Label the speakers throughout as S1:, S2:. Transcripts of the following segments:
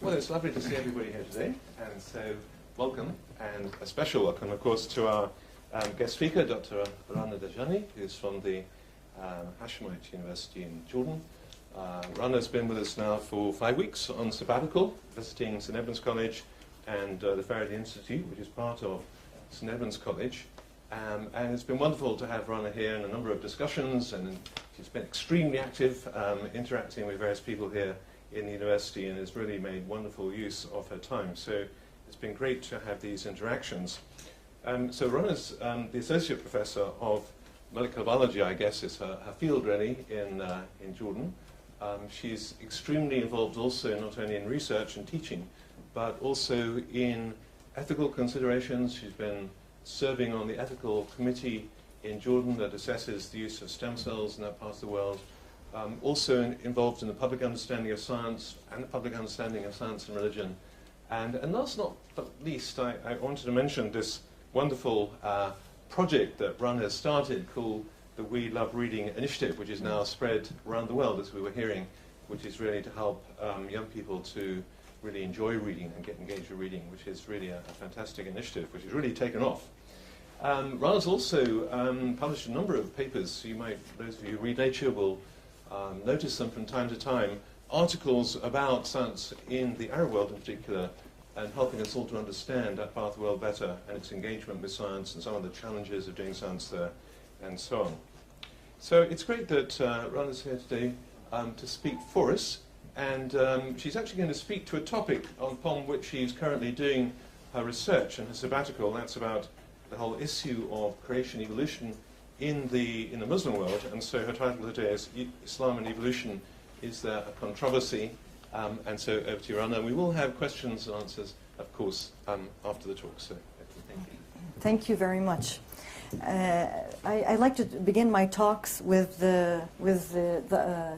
S1: Well, it's lovely to see everybody here today, and so welcome, and a special welcome, of course, to our guest speaker, Dr. Rana Dajani, who's from the Hashemite University in Jordan. Rana's been with us now for 5 weeks on sabbatical, visiting St. Edmund's College and the Faraday Institute, which is part of St. Edmund's College. And it's been wonderful to have Rana here in a number of discussions, and she's been extremely active, interacting with various people here in the university, and has really made wonderful use of her time. So it's been great to have these interactions. So Rana's the Associate Professor of Molecular Biology, I guess is her field really, in Jordan. She's extremely involved also not only in research and teaching, but also in ethical considerations. She's been serving on the ethical committee in Jordan that assesses the use of stem cells in that part of the world. Also involved in the public understanding of science and the public understanding of science and religion. And last not but least, I wanted to mention this wonderful project that Rana has started called the We Love Reading Initiative, which is now spread around the world, as we were hearing, which is really to help young people to really enjoy reading and get engaged with reading, which is really a fantastic initiative, which has really taken off. Rana's also published a number of papers. So you might, those of you who read Nature will notice them from time to time, articles about science in the Arab world in particular, and helping us all to understand that part of the world better and its engagement with science and some of the challenges of doing science there, and so on. So it's great that Rana's here today to speak for us, and she's actually going to speak to a topic upon which she's currently doing her research and her sabbatical. That's about the whole issue of creation evolution in the Muslim world, and so her title today is Islam and Evolution, Is There a Controversy? And so over to you, Rana. We will have questions and answers, of course, after the talk. So thank you.
S2: Thank you very much. I like to begin my talks with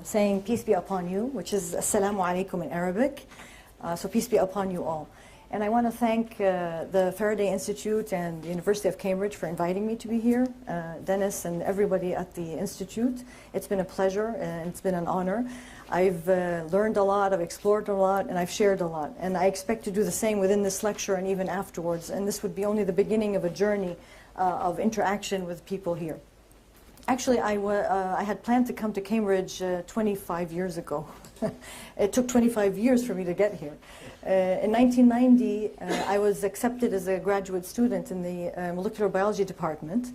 S2: saying peace be upon you, which is assalamu alaikum in Arabic. So peace be upon you all. And I want to thank the Faraday Institute and the University of Cambridge for inviting me to be here, Dennis and everybody at the Institute. It's been a pleasure and it's been an honor. I've learned a lot, I've explored a lot, and I've shared a lot. And I expect to do the same within this lecture and even afterwards. And this would be only the beginning of a journey of interaction with people here. Actually, I had planned to come to Cambridge 25 years ago. It took 25 years for me to get here. In 1990, I was accepted as a graduate student in the molecular biology department.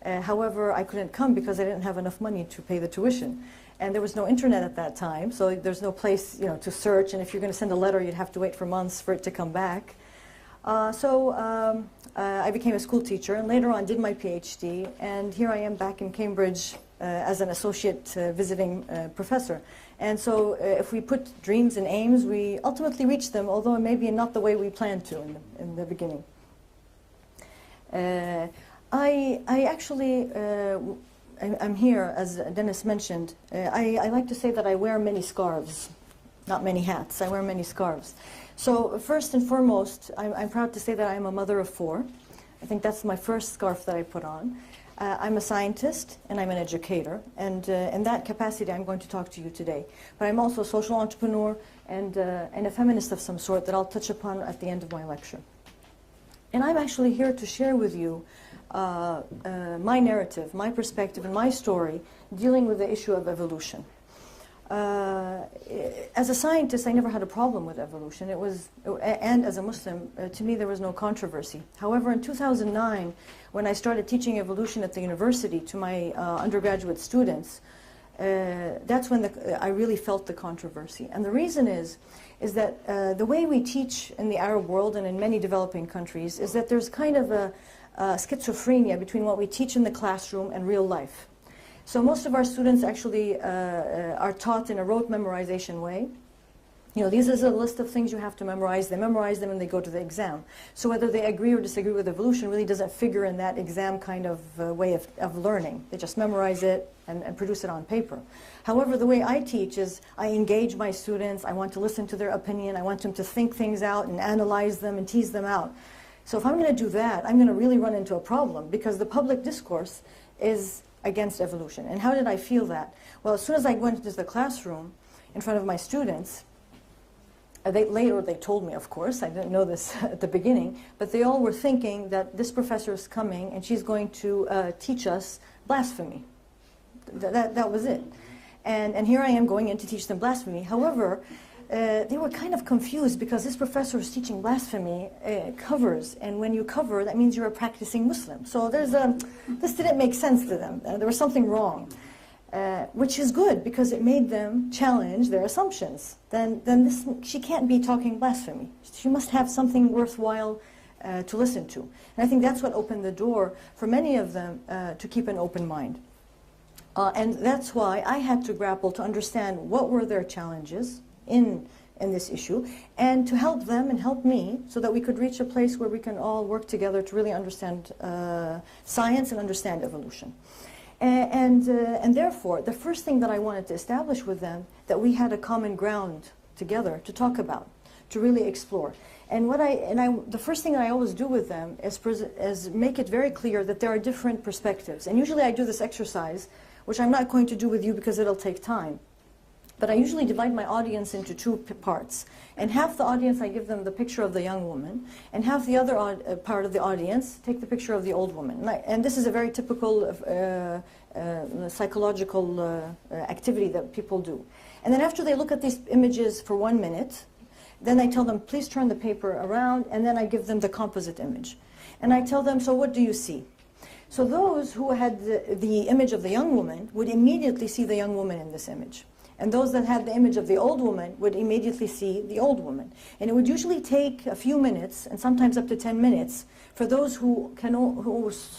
S2: However, I couldn't come because I didn't have enough money to pay the tuition. And there was no internet at that time, so there's no place to search. And if you're going to send a letter, you'd have to wait for months for it to come back. So I became a school teacher, and later on did my PhD. And here I am back in Cambridge as an associate visiting professor. And so if we put dreams and aims, we ultimately reach them, although maybe not the way we planned to in the beginning. I actually, I'm here, as Dennis mentioned. I like to say that I wear many scarves, not many hats. I wear many scarves. So first and foremost, I'm proud to say that I'm a mother of 4. I think that's my first scarf that I put on. I'm a scientist and I'm an educator, and in that capacity I'm going to talk to you today. But I'm also a social entrepreneur and a feminist of some sort that I'll touch upon at the end of my lecture. And I'm actually here to share with you my narrative, my perspective, and my story dealing with the issue of evolution. As a scientist, I never had a problem with evolution. And as a Muslim, to me, there was no controversy. However, in 2009, when I started teaching evolution at the university to my undergraduate students, that's when I really felt the controversy. And the reason is that the way we teach in the Arab world and in many developing countries is that there's kind of a schizophrenia between what we teach in the classroom and real life. So most of our students actually are taught in a rote memorization way. This is a list of things you have to memorize. They memorize them and they go to the exam. So whether they agree or disagree with evolution really doesn't figure in that exam kind of way of learning. They just memorize it and produce it on paper. However, the way I teach is I engage my students. I want to listen to their opinion. I want them to think things out and analyze them and tease them out. So if I'm going to do that, I'm going to really run into a problem because the public discourse is against evolution. And how did I feel that? Well, as soon as I went into the classroom in front of my students, Later they told me, of course, I didn't know this at the beginning, but they all were thinking that this professor is coming and she's going to teach us blasphemy. That was it. And here I am going in to teach them blasphemy. However, they were kind of confused because this professor is teaching blasphemy covers, and when you cover, that means you're a practicing Muslim. So this didn't make sense to them. There was something wrong. Which is good because it made them challenge their assumptions. She can't be talking blasphemy. She must have something worthwhile to listen to. And I think that's what opened the door for many of them to keep an open mind. And that's why I had to grapple to understand what were their challenges in this issue, and to help them and help me so that we could reach a place where we can all work together to really understand science and understand evolution. And therefore, the first thing that I wanted to establish with them, that we had a common ground together to talk about, to really explore. And the first thing I always do with them is make it very clear that there are different perspectives. And usually I do this exercise, which I'm not going to do with you because it'll take time. But I usually divide my audience into two parts. And half the audience, I give them the picture of the young woman, and half the other part of the audience take the picture of the old woman. And this is a very typical psychological activity that people do. And then after they look at these images for 1 minute, then I tell them, please turn the paper around, and then I give them the composite image. And I tell them, so what do you see? So those who had the image of the young woman would immediately see the young woman in this image. And those that had the image of the old woman would immediately see the old woman. And it would usually take a few minutes, and sometimes up to 10 minutes, for those who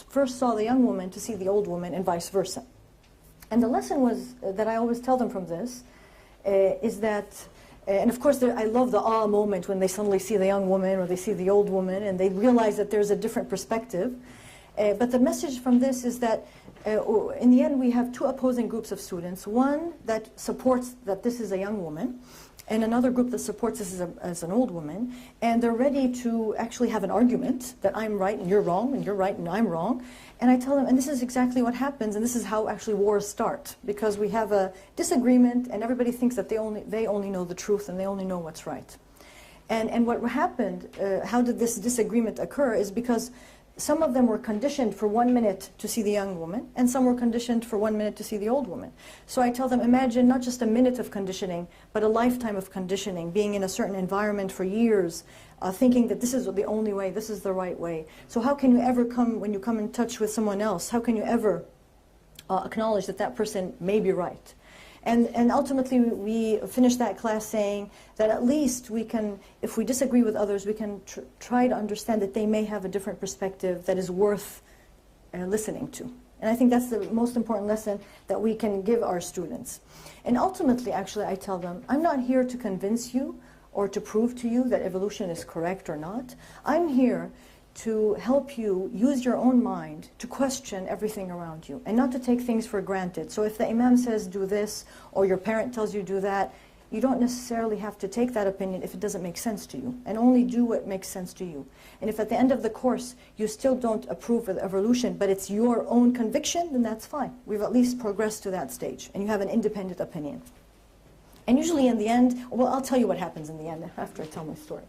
S2: first saw the young woman to see the old woman, and vice versa. And the lesson was that I always tell them from this is that, and of course I love the awe moment when they suddenly see the young woman or they see the old woman and they realize that there's a different perspective. But the message from this is that in the end we have two opposing groups of students. One that supports that this is a young woman, and another group that supports this as an old woman, and they're ready to actually have an argument that I'm right and you're wrong, and you're right and I'm wrong. And I tell them, and this is exactly what happens, and this is how actually wars start, because we have a disagreement and everybody thinks that they only know the truth and they only know what's right. And what happened, how did this disagreement occur, is because some of them were conditioned for 1 minute to see the young woman, and some were conditioned for 1 minute to see the old woman. So I tell them, imagine not just a minute of conditioning, but a lifetime of conditioning, being in a certain environment for years, thinking that this is the only way, this is the right way. So how can you ever when you come in touch with someone else, how can you ever acknowledge that that person may be right? And ultimately, we finished that class saying that at least we can, if we disagree with others, we can try to understand that they may have a different perspective that is worth listening to. And I think that's the most important lesson that we can give our students. And ultimately, actually, I tell them, I'm not here to convince you or to prove to you that evolution is correct or not. I'm here to help you use your own mind to question everything around you and not to take things for granted. So if the imam says do this or your parent tells you do that, you don't necessarily have to take that opinion if it doesn't make sense to you, and only do what makes sense to you. And if at the end of the course you still don't approve of evolution, but it's your own conviction, then that's fine. We've at least progressed to that stage and you have an independent opinion. And usually in the end, well, I'll tell you what happens in the end after I tell my story.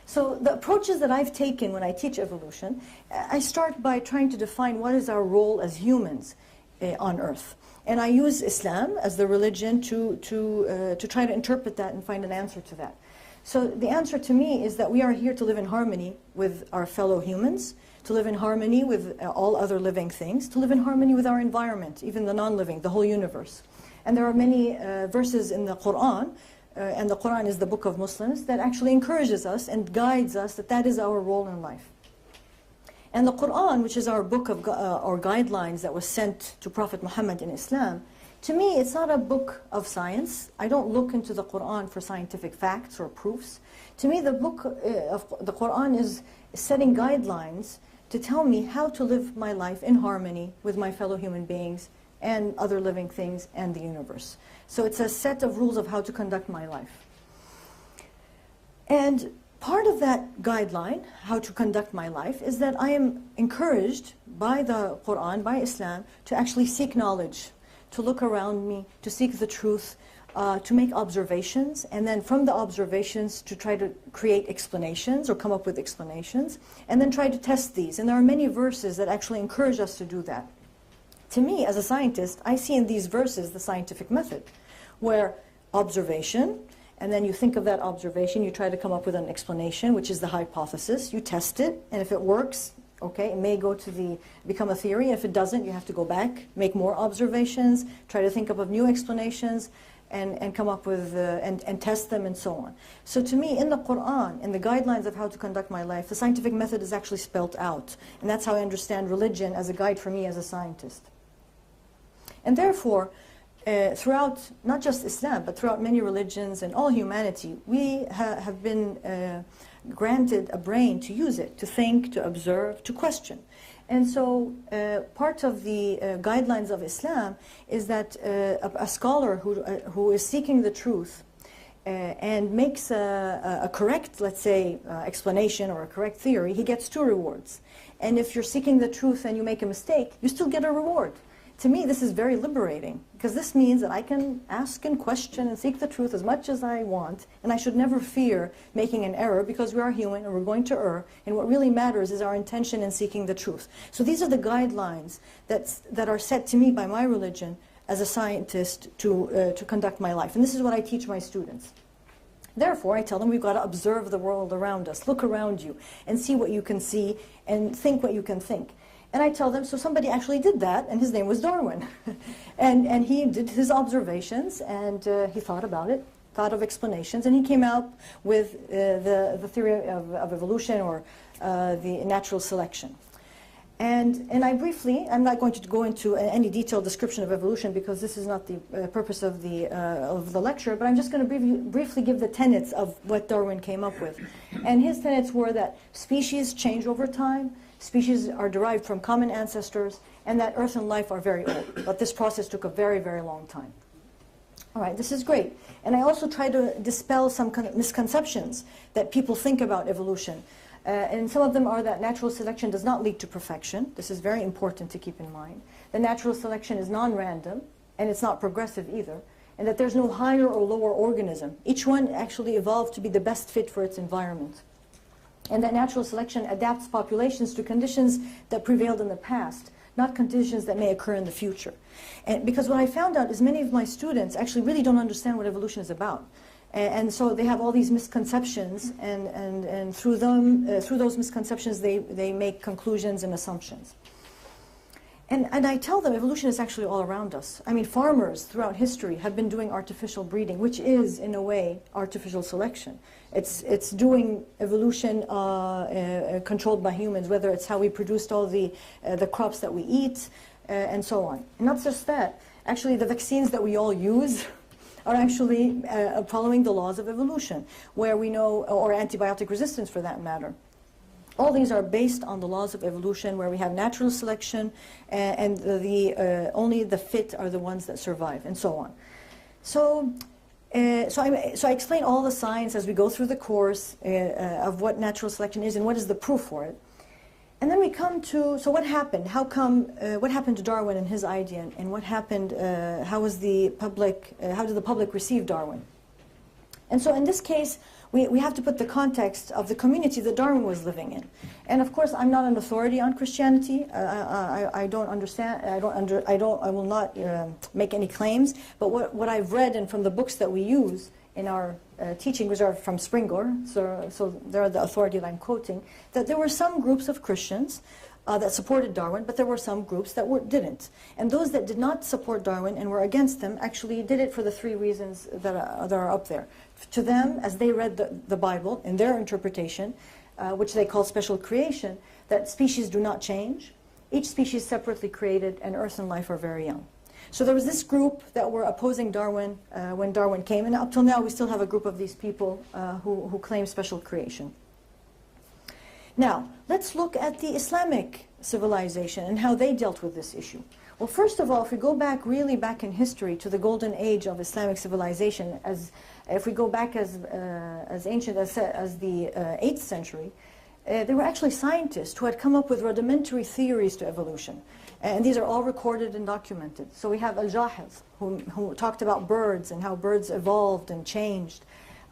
S2: So the approaches that I've taken when I teach evolution, I start by trying to define what is our role as humans on Earth. And I use Islam as the religion to try to interpret that and find an answer to that. So the answer to me is that we are here to live in harmony with our fellow humans, to live in harmony with all other living things, to live in harmony with our environment, even the non-living, the whole universe. And there are many verses in the Quran, and the Quran is the book of Muslims, that actually encourages us and guides us that that is our role in life. And the Quran, which is our book of or guidelines that was sent to Prophet Muhammad in Islam, to me it's not a book of science. I don't look into the Quran for scientific facts or proofs. To me the book of the Quran is setting guidelines to tell me how to live my life in harmony with my fellow human beings and other living things and the universe. So it's a set of rules of how to conduct my life. And part of that guideline, how to conduct my life, is that I am encouraged by the Quran, by Islam, to actually seek knowledge, to look around me, to seek the truth, to make observations, and then from the observations to try to create explanations or come up with explanations, and then try to test these. And there are many verses that actually encourage us to do that. To me, as a scientist, I see in these verses the scientific method, where observation, and then you think of that observation, you try to come up with an explanation, which is the hypothesis, you test it, and if it works, okay, it may become a theory. If it doesn't, you have to go back, make more observations, try to think up of new explanations, and come up with, and test them, and so on. So to me, in the Quran, in the guidelines of how to conduct my life, the scientific method is actually spelt out. And that's how I understand religion as a guide for me as a scientist. And therefore, throughout, not just Islam, but throughout many religions and all humanity, we have been granted a brain to use it, to think, to observe, to question. And so part of the guidelines of Islam is that a scholar who is seeking the truth and makes a correct, let's say, explanation or a correct theory, he gets 2 rewards. And if you're seeking the truth and you make a mistake, you still get a reward. To me, this is very liberating, because this means that I can ask and question and seek the truth as much as I want, and I should never fear making an error, because we are human and we're going to err, and what really matters is our intention in seeking the truth. So these are the guidelines that are set to me by my religion as a scientist to conduct my life. And this is what I teach my students. Therefore, I tell them we've got to observe the world around us, look around you, and see what you can see, and think what you can think. And I tell them, so somebody actually did that, and his name was Darwin. and he did his observations, and he thought about it, thought of explanations, and he came out with the theory of evolution, or the natural selection. And I briefly, I'm not going to go into any detailed description of evolution, because this is not the purpose of the lecture, but I'm just going to briefly give the tenets of what Darwin came up with. And his tenets were that species change over time, species are derived from common ancestors, and that Earth and life are very old. But this process took a very, very long time. All right, this is great. And I also try to dispel some misconceptions that people think about evolution. And some of them are that natural selection does not lead to perfection. This is very important to keep in mind. That natural selection is non-random, and it's not progressive either. And that there's no higher or lower organism. Each one actually evolved to be the best fit for its environment. And that natural selection adapts populations to conditions that prevailed in the past, not conditions that may occur in the future. And because what I found out is many of my students actually really don't understand what evolution is about. And so they have all these misconceptions, and through those misconceptions they make conclusions and assumptions. And I tell them evolution is actually all around us. I mean, farmers throughout history have been doing artificial breeding, which is, in a way, artificial selection. It's doing evolution controlled by humans, whether it's how we produced all the crops that we eat, and so on. And not just that, actually the vaccines that we all use are actually following the laws of evolution, where we know, or antibiotic resistance for that matter. All these are based on the laws of evolution, where we have natural selection, and only the fit are the ones that survive, and so on. So I explain all the science as we go through the course of what natural selection is and what is the proof for it. And then we come to, so what happened? What happened to Darwin and his idea, and what happened, how did the public receive Darwin? And so in this case, we have to put the context of the community that Darwin was living in. And of course, I'm not an authority on Christianity. I don't understand, I will not make any claims. But what I've read, and from the books that we use in our teaching, which are from Springor, so they're the authority that I'm quoting, that there were some groups of Christians that supported Darwin, but there were some groups that didn't. And those that did not support Darwin and were against him actually did it for the 3 reasons that are up there. To them, as they read the Bible, in their interpretation, which they call special creation, that species do not change, each species is separately created, and Earth and life are very young. So there was this group that were opposing Darwin when Darwin came, and up till now we still have a group of these people who claim special creation. Now, let's look at the Islamic civilization and how they dealt with this issue. Well, first of all, if we go back, really back in history, to the golden age of Islamic civilization, if we go back as ancient as the 8th century, they were actually scientists who had come up with rudimentary theories to evolution. And these are all recorded and documented. So we have Al-Jahiz, who talked about birds and how birds evolved and changed.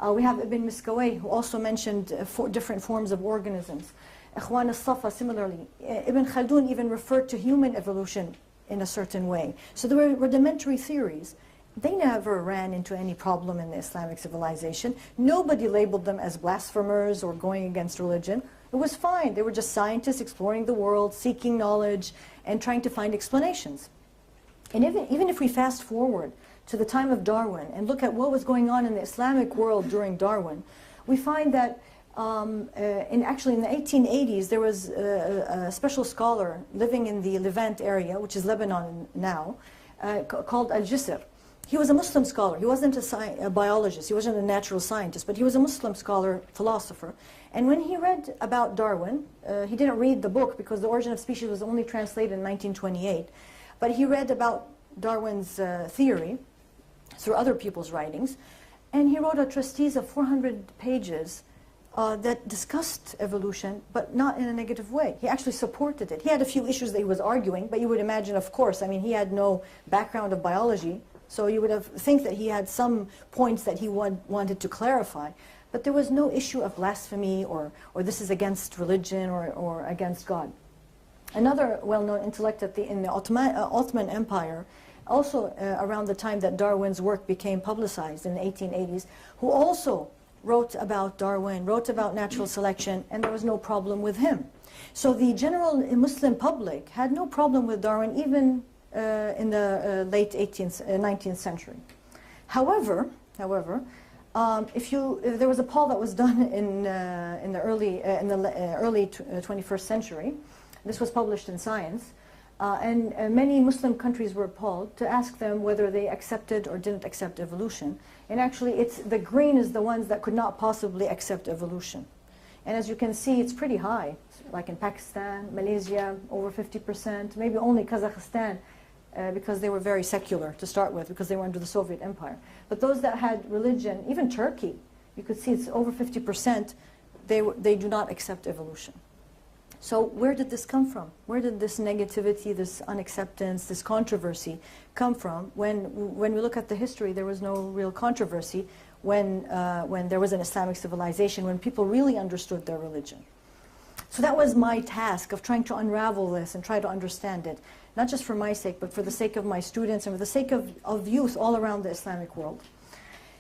S2: We have Ibn Miskawayh, who also mentioned different forms of organisms. Ikhwan al-Safa, similarly. Ibn Khaldun even referred to human evolution in a certain way. So there were rudimentary theories. They never ran into any problem in the Islamic civilization. Nobody labeled them as blasphemers or going against religion. It was fine. They were just scientists exploring the world, seeking knowledge, and trying to find explanations. And even if we fast forward to the time of Darwin and look at what was going on in the Islamic world during Darwin, we find that actually in the 1880s, there was a special scholar living in the Levant area, which is Lebanon now, called Al-Jisr. He was a Muslim scholar. He wasn't a biologist. He wasn't a natural scientist, but he was a Muslim scholar, philosopher. And when he read about Darwin, he didn't read the book because The Origin of Species was only translated in 1928. But he read about Darwin's theory through other people's writings. And he wrote a treatise of 400 pages that discussed evolution, but not in a negative way. He actually supported it. He had a few issues that he was arguing, but you would imagine, of course, I mean, he had no background of biology. So you would think that he had some points that he wanted to clarify. But there was no issue of blasphemy or this is against religion or against God. Another well-known intellect in the Ottoman Empire, also around the time that Darwin's work became publicized in the 1880s, who also wrote about Darwin, wrote about natural selection, and there was no problem with him. So the general Muslim public had no problem with Darwin, even in the late 19th century. However, if there was a poll that was done in the early 21st century, this was published in Science, and many Muslim countries were polled to ask them whether they accepted or didn't accept evolution. And actually, the green is the ones that could not possibly accept evolution. And as you can see, it's pretty high, like in Pakistan, Malaysia, over 50%, maybe only Kazakhstan, because they were very secular to start with, because they were under the Soviet Empire. But those that had religion, even Turkey, you could see it's over 50%, they do not accept evolution. So where did this come from? Where did this negativity, this unacceptance, this controversy come from? When we look at the history, there was no real controversy when there was an Islamic civilization, when people really understood their religion. So that was my task of trying to unravel this and try to understand it, not just for my sake, but for the sake of my students and for the sake of youth all around the Islamic world.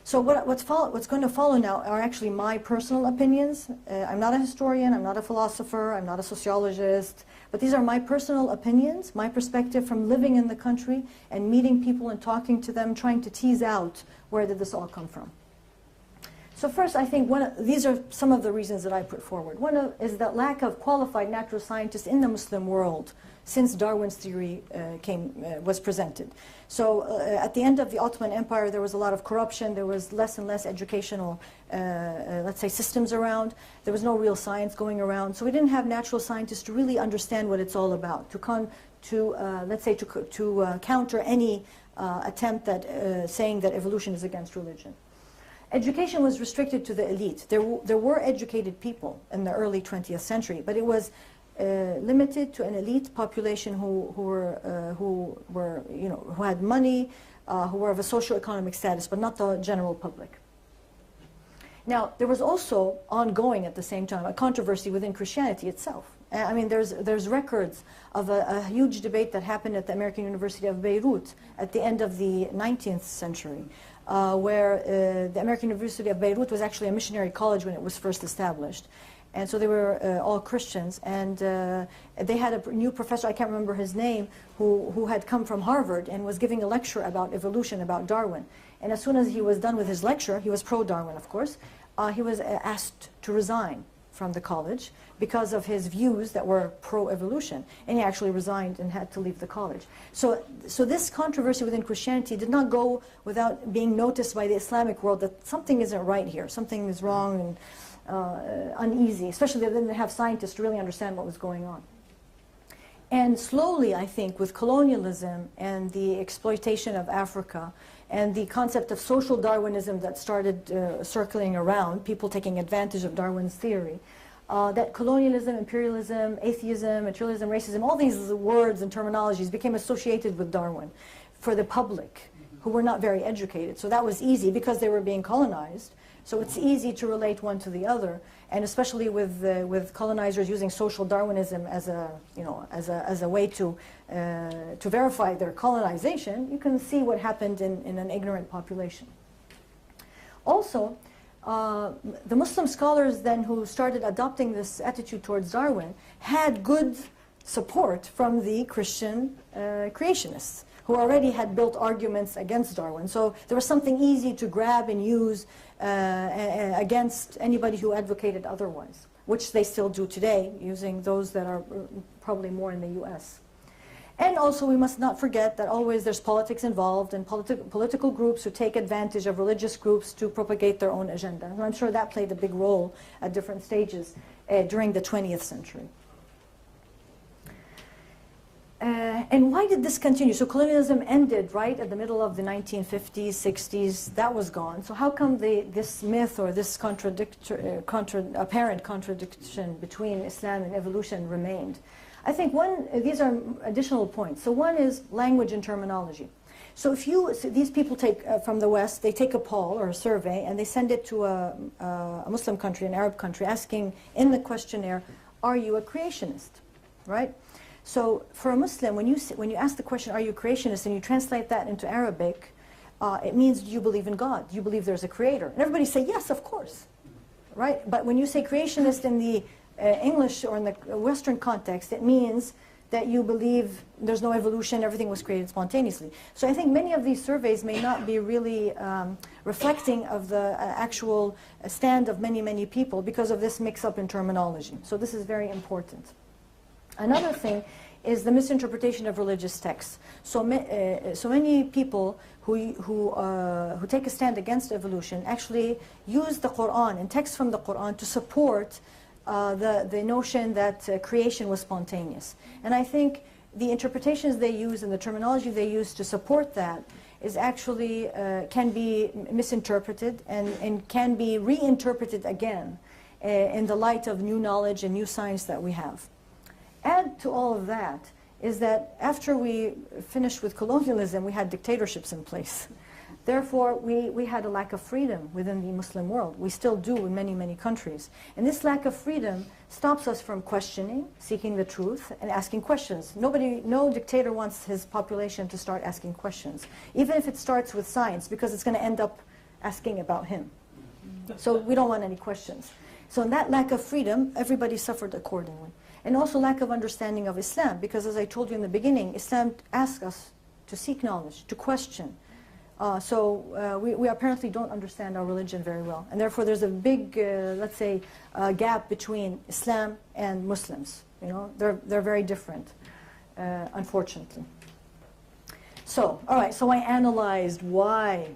S2: So what's going to follow now are actually my personal opinions. I'm not a historian, I'm not a philosopher, I'm not a sociologist, but these are my personal opinions, my perspective from living in the country and meeting people and talking to them, trying to tease out where did this all come from. So first, I think these are some of the reasons that I put forward. One is the lack of qualified natural scientists in the Muslim world since Darwin's theory was presented. So at the end of the Ottoman Empire, there was a lot of corruption. There was less and less educational, let's say, systems around. There was no real science going around. So we didn't have natural scientists to really understand what it's all about, to counter any attempt at saying that evolution is against religion. Education was restricted to the elite. There were educated people in the early 20th century, but it was limited to an elite population who had money, who were of a socio-economic status, but not the general public. Now, there was also ongoing at the same time a controversy within Christianity itself. I mean, there's records of a huge debate that happened at the American University of Beirut at the end of the 19th century, where the American University of Beirut was actually a missionary college when it was first established. And so they were all Christians, and they had a new professor, I can't remember his name, who had come from Harvard and was giving a lecture about evolution, about Darwin. And as soon as he was done with his lecture, he was pro-Darwin, of course, he was asked to resign from the college because of his views that were pro-evolution. And he actually resigned and had to leave the college. So this controversy within Christianity did not go without being noticed by the Islamic world that something isn't right here, something is wrong and uneasy, especially they didn't have scientists to really understand what was going on. And slowly, I think, with colonialism and the exploitation of Africa and the concept of social Darwinism that started circling around, people taking advantage of Darwin's theory, that colonialism, imperialism, atheism, materialism, racism, all these words and terminologies became associated with Darwin for the public who were not very educated. So that was easy because they were being colonized. So it's easy to relate one to the other, and especially with colonizers using social Darwinism as a way to verify their colonization. You can see what happened in an ignorant population. Also, the Muslim scholars then who started adopting this attitude towards Darwin had good support from the Christian creationists, who already had built arguments against Darwin. So there was something easy to grab and use against anybody who advocated otherwise, which they still do today, using those that are probably more in the US. And also we must not forget that always there's politics involved, and political groups who take advantage of religious groups to propagate their own agenda. And I'm sure that played a big role at different stages during the 20th century. And why did this continue? So colonialism ended right at the middle of the 1950s, 60s. That was gone. So how come this myth or this apparent contradiction between Islam and evolution remained? I think these are additional points. So one is language and terminology. So these people take, from the West, they take a poll or a survey and they send it to a Muslim country, an Arab country, asking in the questionnaire, are you a creationist, right? So for a Muslim, when you ask the question, are you a creationist, and you translate that into Arabic, it means, do you believe in God? Do you believe there's a creator? And everybody say, yes, of course, right? But when you say creationist in the English or in the Western context, it means that you believe there's no evolution, everything was created spontaneously. So I think many of these surveys may not be really reflecting of the actual stand of many, many people because of this mix-up in terminology. So this is very important. Another thing is the misinterpretation of religious texts. So many people who take a stand against evolution actually use the Quran and texts from the Quran to support the notion that creation was spontaneous. And I think the interpretations they use and the terminology they use to support that is actually can be misinterpreted and can be reinterpreted again in the light of new knowledge and new science that we have. Add to all of that is that after we finished with colonialism, we had dictatorships in place. Therefore, we had a lack of freedom within the Muslim world. We still do in many, many countries. And this lack of freedom stops us from questioning, seeking the truth, and asking questions. No dictator wants his population to start asking questions, even if it starts with science, because it's going to end up asking about him. So we don't want any questions. So in that lack of freedom, everybody suffered accordingly. And also lack of understanding of Islam, because as I told you in the beginning, Islam asks us to seek knowledge, to question. We apparently don't understand our religion very well. And therefore there's a big, let's say, gap between Islam and Muslims. You know, they're very different, unfortunately. So, all right, so I analyzed why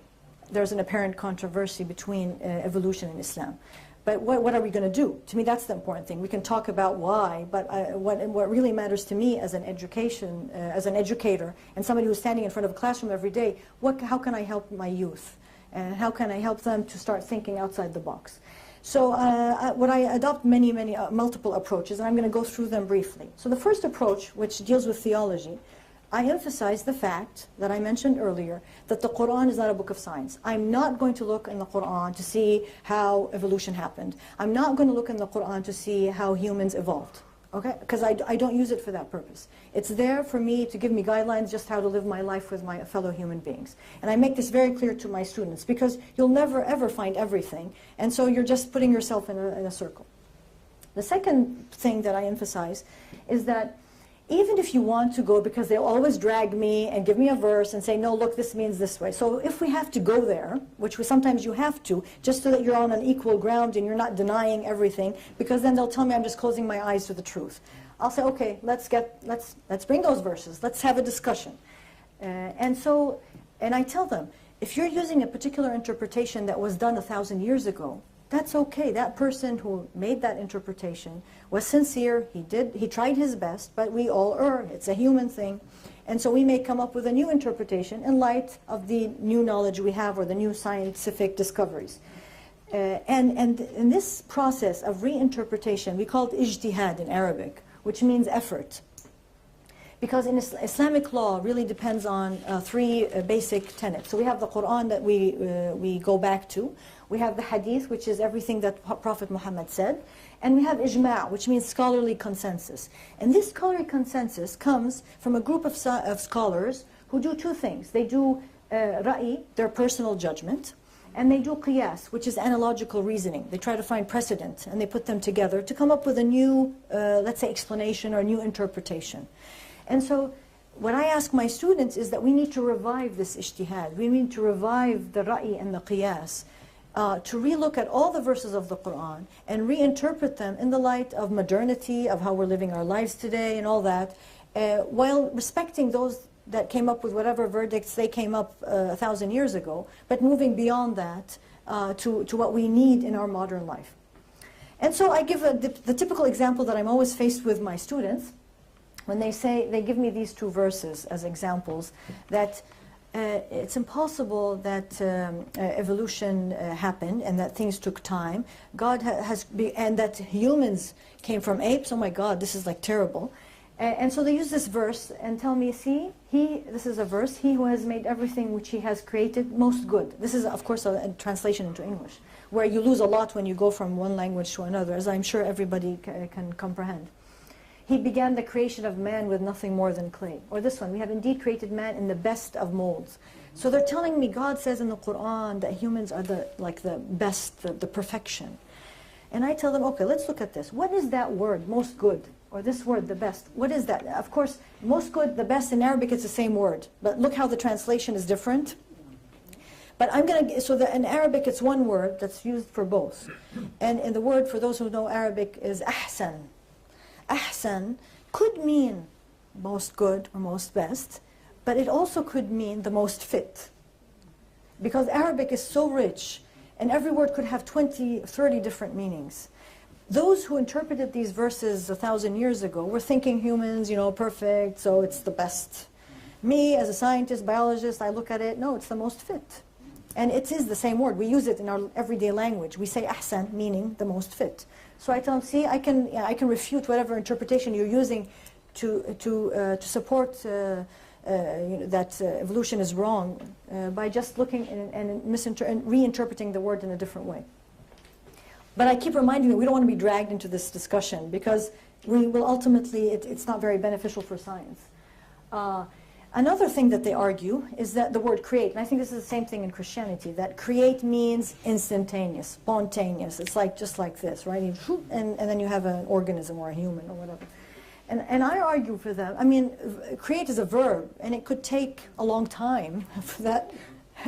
S2: there's an apparent controversy between evolution and Islam. But what are we going to do? To me, that's the important thing. We can talk about why, but what really matters to me as an educator, and somebody who's standing in front of a classroom every day, how can I help my youth? And how can I help them to start thinking outside the box? So I adopt multiple approaches, and I'm going to go through them briefly. So the first approach, which deals with theology, I emphasize the fact that I mentioned earlier, that the Quran is not a book of science. I'm not going to look in the Quran to see how evolution happened. I'm not going to look in the Quran to see how humans evolved, okay? Because I don't use it for that purpose. It's there for me to give me guidelines just how to live my life with my fellow human beings. And I make this very clear to my students, because you'll never ever find everything, and so you're just putting yourself in a circle. The second thing that I emphasize is that even if you want to go, because they'll always drag me and give me a verse and say, no, look, this means this way. So if we have to go there, which sometimes you have to, just so that you're on an equal ground and you're not denying everything, because then they'll tell me I'm just closing my eyes to the truth. I'll say, okay, let's bring those verses. Let's have a discussion. And I tell them, if you're using a particular interpretation that was done 1,000 years ago, that's okay. That person who made that interpretation was sincere. He tried his best, but we all err. It's a human thing. And so we may come up with a new interpretation in light of the new knowledge we have or the new scientific discoveries. And in this process of reinterpretation, we call it ijtihad in Arabic, which means effort. Because in Islamic law really depends on three basic tenets. So we have the Quran that we go back to. We have the Hadith, which is everything that Prophet Muhammad said. And we have ijma', which means scholarly consensus. And this scholarly consensus comes from a group of scholars who do two things. They do ra'i, their personal judgment, and they do qiyas, which is analogical reasoning. They try to find precedent, and they put them together to come up with a new, let's say, explanation or a new interpretation. And so what I ask my students is that we need to revive this ijtihad. We need to revive the ra'i and the qiyas, to relook at all the verses of the Quran and reinterpret them in the light of modernity, of how we're living our lives today and all that, while respecting those that came up with whatever verdicts they came up 1,000 years ago, but moving beyond that to what we need in our modern life. And so I give the typical example that I'm always faced with my students when they give me these two verses as examples, that it's impossible that evolution happened and that things took time. God and that humans came from apes. Oh my God, this is like terrible. And so they use this verse and tell me, see, this is a verse, he who has made everything which he has created most good. This is, of course, a translation into English, where you lose a lot when you go from one language to another, as I'm sure everybody can comprehend. He began the creation of man with nothing more than clay. Or this one, we have indeed created man in the best of molds. So they're telling me God says in the Quran that humans are the best, the perfection. And I tell them, okay, let's look at this. What is that word, most good? Or this word, the best? What is that? Of course, most good, the best, in Arabic, it's the same word. But look how the translation is different. But in Arabic, it's one word that's used for both. And the word, for those who know Arabic, is ahsan. Ahsan could mean most good or most best, but it also could mean the most fit. Because Arabic is so rich, and every word could have 20, 30 different meanings. Those who interpreted these verses 1,000 years ago were thinking humans, perfect, so it's the best. Me, as a scientist, biologist, I look at it, no, it's the most fit. And it is the same word. We use it in our everyday language. We say ahsan, meaning the most fit. So I tell them, see, I can refute whatever interpretation you're using to support that evolution is wrong by just looking and reinterpreting the word in a different way. But I keep reminding you, we don't want to be dragged into this discussion because we will ultimately, it's not very beneficial for science. Another thing that they argue is that the word create, and I think this is the same thing in Christianity, that create means instantaneous, spontaneous. It's like just like this, right? And then you have an organism or a human or whatever. And I argue for them. I mean, create is a verb, and it could take a long time for that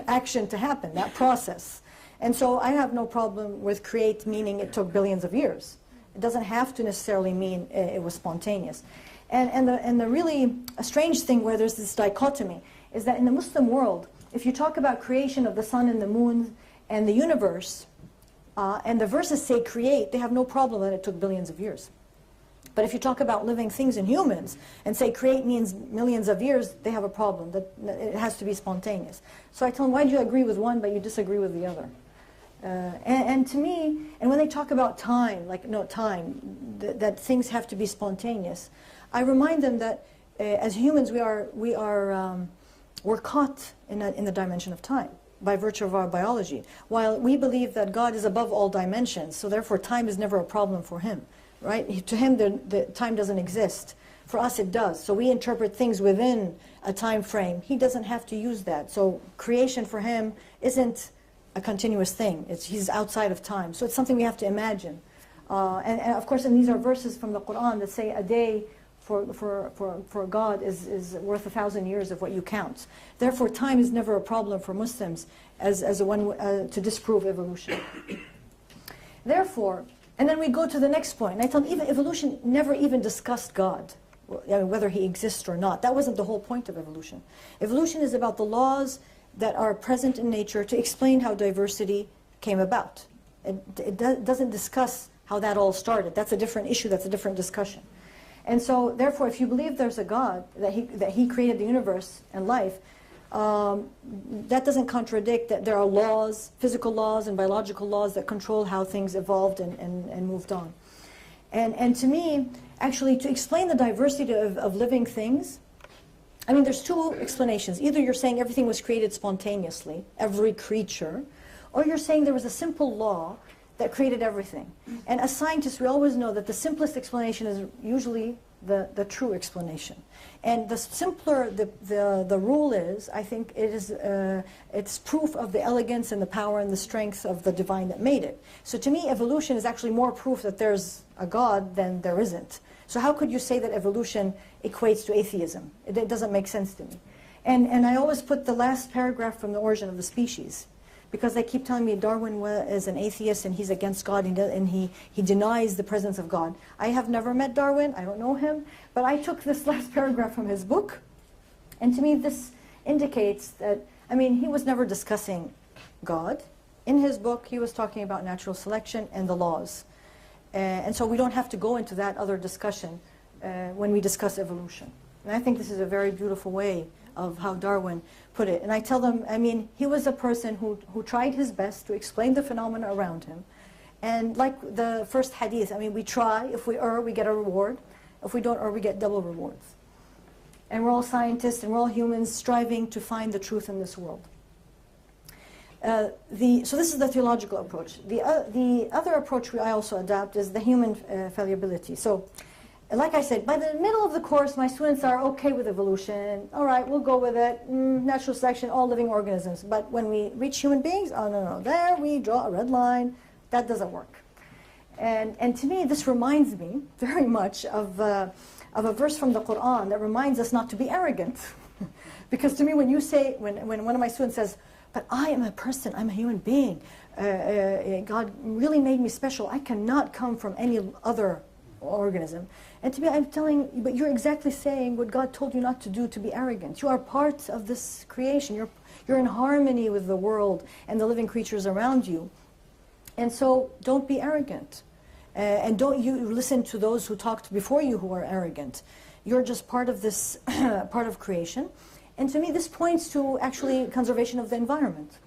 S2: action to happen, that process. And so I have no problem with create meaning it took billions of years. It doesn't have to necessarily mean it was spontaneous. And the really strange thing where there's this dichotomy is that in the Muslim world, if you talk about creation of the sun and the moon and the universe, and the verses say create, they have no problem that it took billions of years. But if you talk about living things and humans and say create means millions of years, they have a problem, that it has to be spontaneous. So I tell them, why do you agree with one but you disagree with the other? And to me, and when they talk about time, that things have to be spontaneous, I remind them that as humans we're caught in the dimension of time by virtue of our biology. While we believe that God is above all dimensions, so therefore time is never a problem for him, right? To him the time doesn't exist. For us it does. So we interpret things within a time frame. He doesn't have to use that. So creation for him isn't a continuous thing. He's outside of time. So it's something we have to imagine. And of course, and these are verses from the Quran that say a day for God is worth 1,000 years of what you count. Therefore, time is never a problem for Muslims as a one to disprove evolution. Therefore, and then we go to the next point. And I tell them, even evolution never even discussed God, whether he exists or not. That wasn't the whole point of evolution. Evolution is about the laws that are present in nature to explain how diversity came about. It doesn't discuss how that all started. That's a different issue. That's a different discussion. And so, therefore, if you believe there's a God, that he created the universe and life, that doesn't contradict that there are laws, physical laws and biological laws that control how things evolved and moved on. And to me, actually, to explain the diversity of living things, I mean, there's two explanations. Either you're saying everything was created spontaneously, every creature, or you're saying there was a simple law that created everything. And as scientists, we always know that the simplest explanation is usually the true explanation. And the simpler the rule is, I think it's proof of the elegance and the power and the strength of the divine that made it. So to me, evolution is actually more proof that there's a God than there isn't. So how could you say that evolution equates to atheism? It doesn't make sense to me. And I always put the last paragraph from The Origin of the Species, because they keep telling me Darwin is an atheist and he's against God and he denies the presence of God. I have never met Darwin, I don't know him, but I took this last paragraph from his book, and to me this indicates that, I mean, he was never discussing God. In his book, he was talking about natural selection and the laws. And so we don't have to go into that other discussion when we discuss evolution. And I think this is a very beautiful way of how Darwin put it. And I tell them, I mean, he was a person who tried his best to explain the phenomena around him. And like the first hadith, I mean, we try. If we err, we get a reward. If we don't err, we get double rewards. And we're all scientists and we're all humans striving to find the truth in this world. So this is the theological approach. The other approach I also adopt is the human fallibility. So, like I said, by the middle of the course, my students are okay with evolution. All right, we'll go with it. Natural selection, all living organisms. But when we reach human beings, oh, no, there we draw a red line. That doesn't work. And to me, this reminds me very much of a verse from the Quran that reminds us not to be arrogant. Because to me, when you say, when one of my students says, but I am a person, I'm a human being. God really made me special. I cannot come from any other organism. And to me, I'm telling you, but you're exactly saying what God told you not to do, to be arrogant. You are part of this creation. You're in harmony with the world and the living creatures around you. And so don't be arrogant. And don't you listen to those who talked before you who are arrogant. You're just part of this, part of creation. And to me, this points to actually conservation of the environment.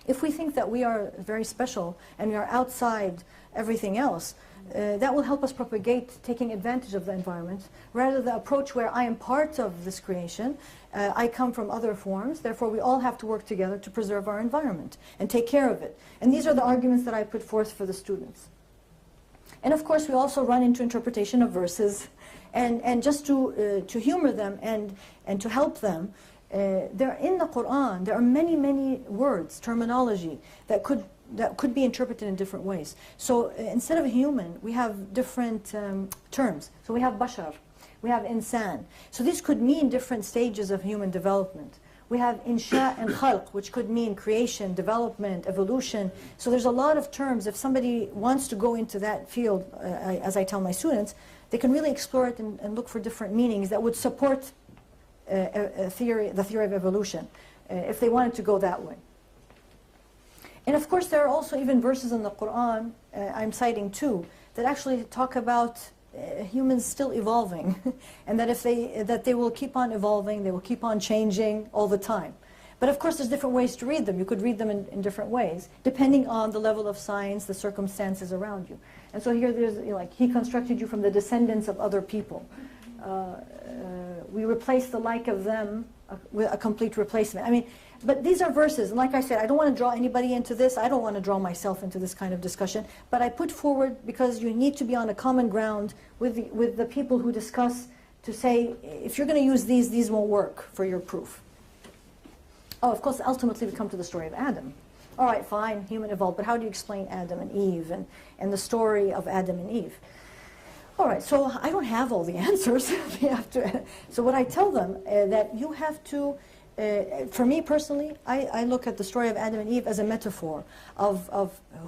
S2: If we think that we are very special and we are outside everything else, that will help us propagate taking advantage of the environment, rather the approach where I am part of this creation, I come from other forms, therefore we all have to work together to preserve our environment and take care of it. And these are the arguments that I put forth for the students. And of course we also run into interpretation of verses, and just to humor them and to help them, there in the Quran there are many, many words, terminology that could be interpreted in different ways. So instead of human, we have different terms. So we have bashar, we have insan. So these could mean different stages of human development. We have insha and khalq, which could mean creation, development, evolution. So there's a lot of terms. If somebody wants to go into that field, as I tell my students, they can really explore it and look for different meanings that would support the theory of evolution, if they wanted to go that way. And of course, there are also even verses in the Quran, I'm citing two, that actually talk about humans still evolving, and that they will keep on evolving, they will keep on changing all the time. But of course, there's different ways to read them. You could read them in different ways, depending on the level of science, the circumstances around you. And so here, there's like, he constructed you from the descendants of other people. We replace the like of them with a complete replacement. I mean, but these are verses, and like I said, I don't want to draw anybody into this. I don't want to draw myself into this kind of discussion. But I put forward, because you need to be on a common ground with the people who discuss, to say, if you're going to use these won't work for your proof. Oh, of course, ultimately we come to the story of Adam. All right, fine, human evolved, but how do you explain Adam and Eve and the story of Adam and Eve? All right, so I don't have all the answers. So what I tell them, that you have to, for me personally, I look at the story of Adam and Eve as a metaphor of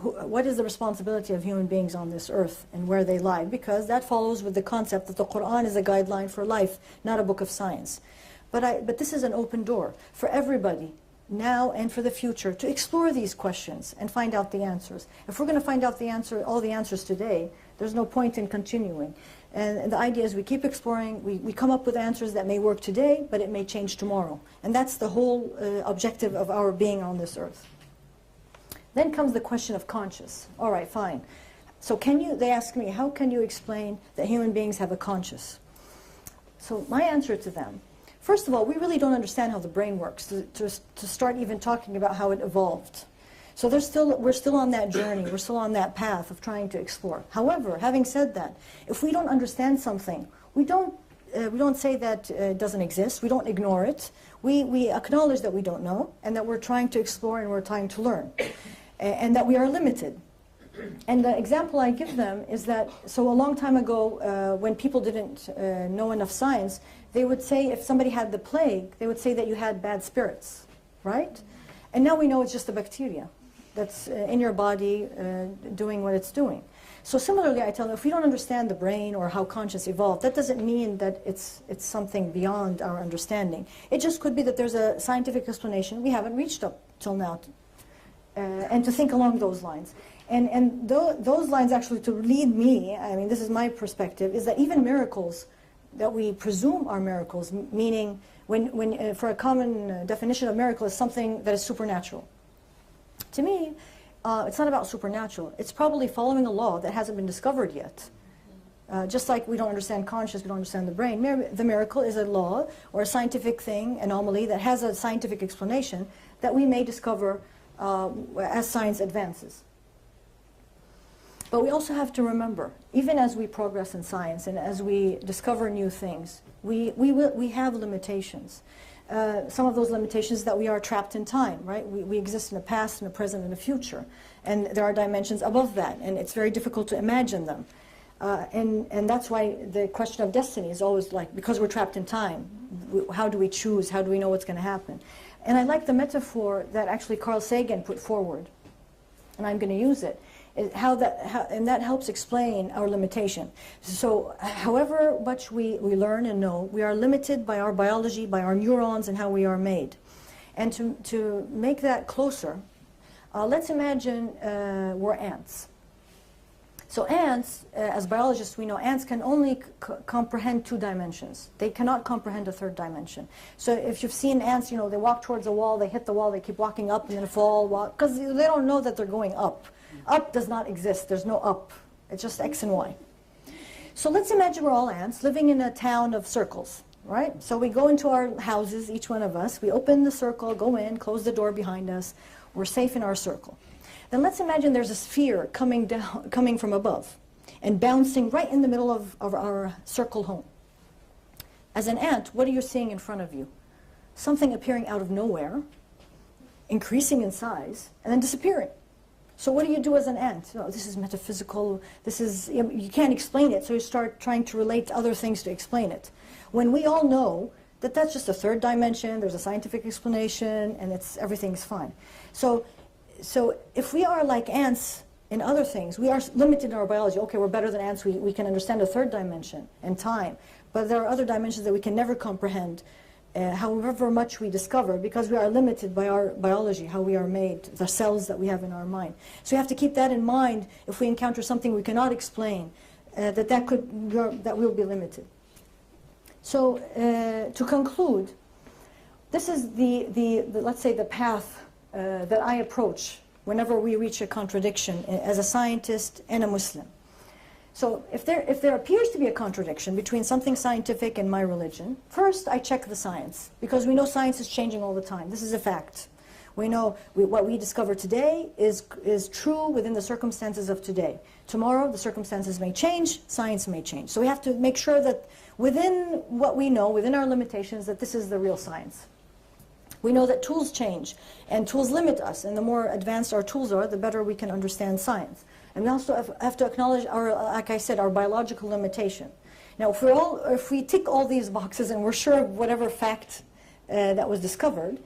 S2: what is the responsibility of human beings on this earth and where they lie, because that follows with the concept that the Quran is a guideline for life, not a book of science. But this is an open door for everybody, now and for the future, to explore these questions and find out the answers. If we're going to find out all the answers today, There's no point in continuing. And the idea is we keep exploring, we come up with answers that may work today, but it may change tomorrow. And that's the whole objective of our being on this earth. Then comes the question of conscious. All right, fine. So they ask me, how can you explain that human beings have a conscious? So my answer to them, first of all, we really don't understand how the brain works to start even talking about how it evolved. So we're still on that journey, we're still on that path of trying to explore. However, having said that, if we don't understand something, we don't say that it doesn't exist, we don't ignore it. We acknowledge that we don't know, and that we're trying to explore and we're trying to learn, and that we are limited. And the example I give them is that, so a long time ago, when people didn't know enough science, they would say if somebody had the plague, they would say that you had bad spirits, right? And now we know it's just a bacteria that's in your body doing what it's doing. So similarly, I tell them, if we don't understand the brain or how conscious evolved, that doesn't mean that it's something beyond our understanding. It just could be that there's a scientific explanation we haven't reached up till now, and to think along those lines. And those lines actually to lead me, I mean, this is my perspective, is that even miracles that we presume are miracles, meaning when for a common definition of miracle is something that is supernatural. To me, it's not about supernatural. It's probably following a law that hasn't been discovered yet. Just like we don't understand consciousness, we don't understand the brain. The miracle is a law or a scientific thing, anomaly, that has a scientific explanation that we may discover as science advances. But we also have to remember, even as we progress in science and as we discover new things, we have limitations. Some of those limitations that we are trapped in time, right? We exist in a past and a present and a future. And there are dimensions above that, and it's very difficult to imagine them. And that's why the question of destiny is always like, because we're trapped in time, how do we choose? How do we know what's going to happen? And I like the metaphor that actually Carl Sagan put forward, and I'm going to use it. And that helps explain our limitation. So however much we learn and know, we are limited by our biology, by our neurons and how we are made. And to make that closer, let's imagine we're ants. So ants, as biologists we know, ants can only comprehend 2 dimensions. They cannot comprehend a 3rd dimension. So if you've seen ants, you know, they walk towards a wall, they hit the wall, they keep walking up and then fall, because they don't know that they're going up. Up does not exist. There's no up. It's just X and Y. So let's imagine we're all ants living in a town of circles, right? So we go into our houses, each one of us. We open the circle, go in, close the door behind us. We're safe in our circle. Then let's imagine there's a sphere coming from above and bouncing right in the middle of our circle home. As an ant, what are you seeing in front of you? Something appearing out of nowhere, increasing in size, and then disappearing. So what do you do as an ant? Oh, this is metaphysical, you can't explain it, so you start trying to relate other things to explain it. When we all know that that's just a 3rd dimension, there's a scientific explanation, and everything's fine. So if we are like ants in other things, we are limited in our biology. Okay, we're better than ants, we can understand a 3rd dimension and time, but there are other dimensions that we can never comprehend, however much we discover, because we are limited by our biology, how we are made, the cells that we have in our mind. So we have to keep that in mind if we encounter something we cannot explain, that we'll be limited. So to conclude, this is let's say the path that I approach whenever we reach a contradiction as a scientist and a Muslim. So if there appears to be a contradiction between something scientific and my religion, first I check the science, because we know science is changing all the time. This is a fact. We know what we discover today is true within the circumstances of today. Tomorrow the circumstances may change, science may change. So we have to make sure that within what we know, within our limitations, that this is the real science. We know that tools change, and tools limit us, and the more advanced our tools are, the better we can understand science. And we also have to acknowledge like I said, our biological limitation. Now, if we tick all these boxes and we're sure of whatever fact that was discovered,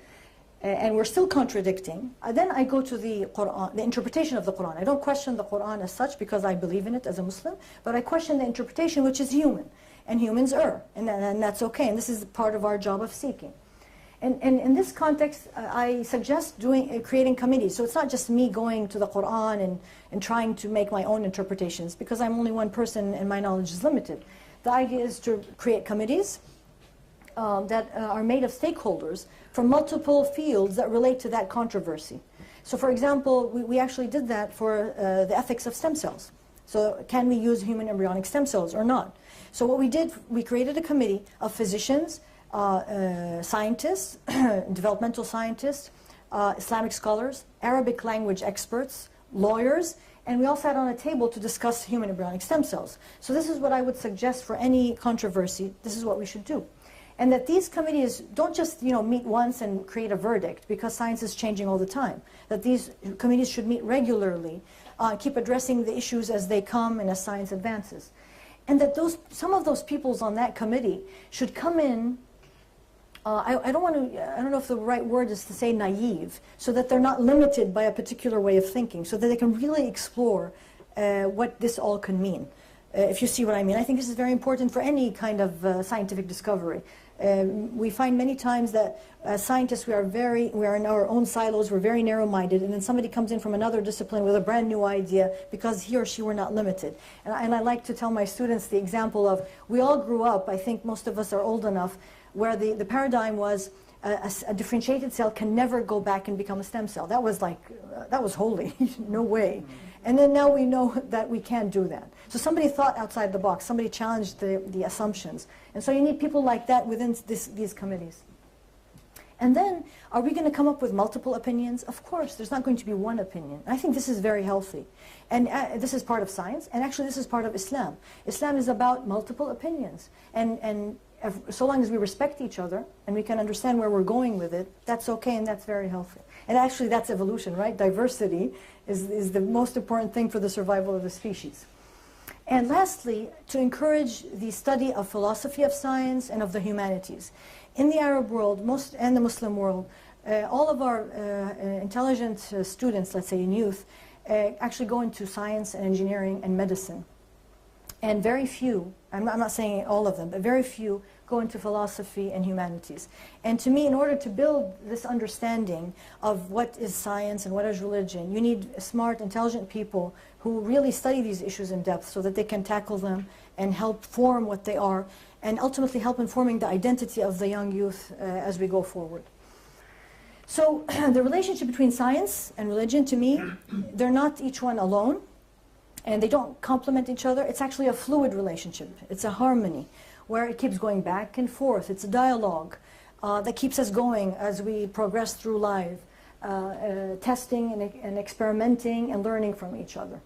S2: and we're still contradicting, then I go to the Quran, the interpretation of the Quran. I don't question the Quran as such because I believe in it as a Muslim, but I question the interpretation, which is human, and humans err, and that's okay, and this is part of our job of seeking. And in this context, I suggest creating committees. So it's not just me going to the Quran and trying to make my own interpretations, because I'm only one person and my knowledge is limited. The idea is to create committees that are made of stakeholders from multiple fields that relate to that controversy. So for example, we actually did that for the ethics of stem cells. So can we use human embryonic stem cells or not? So what we did, we created a committee of physicians, scientists, developmental scientists, Islamic scholars, Arabic language experts, lawyers, and we all sat on a table to discuss human embryonic stem cells. So this is what I would suggest for any controversy. This is what we should do. And that these committees don't just meet once and create a verdict, because science is changing all the time. That these committees should meet regularly, keep addressing the issues as they come and as science advances. And that some of those peoples on that committee should come in, I don't know if the right word is to say naive, so that they're not limited by a particular way of thinking, so that they can really explore what this all can mean. If you see what I mean. I think this is very important for any kind of scientific discovery. We find many times that as scientists we are in our own silos, we're very narrow-minded, and then somebody comes in from another discipline with a brand new idea because he or she were not limited. And I like to tell my students the example of, we all grew up, I think most of us are old enough, where the paradigm was a differentiated cell can never go back and become a stem cell. That was like, that was holy, no way. And then now we know that we can't do that. So somebody thought outside the box, somebody challenged the assumptions. And so you need people like that within these committees. And then, are we going to come up with multiple opinions? Of course, there's not going to be one opinion. I think this is very healthy. And this is part of science, and actually this is part of Islam. Islam is about multiple opinions. And so long as we respect each other, and we can understand where we're going with it, that's okay, and that's very healthy. And actually that's evolution, right? Diversity is the most important thing for the survival of the species. And lastly, to encourage the study of philosophy of science and of the humanities. In the Arab world and the Muslim world, all of our intelligent students, let's say in youth, actually go into science and engineering and medicine. And very few, I'm not saying all of them, but very few go into philosophy and humanities. And to me, in order to build this understanding of what is science and what is religion, you need smart, intelligent people who really study these issues in depth so that they can tackle them and help form what they are, and ultimately help in forming the identity of the young youth as we go forward. So the relationship between science and religion, to me, they're not each one alone, and they don't complement each other. It's actually a fluid relationship. It's a harmony where it keeps going back and forth. It's a dialogue that keeps us going as we progress through life, testing and experimenting and learning from each other.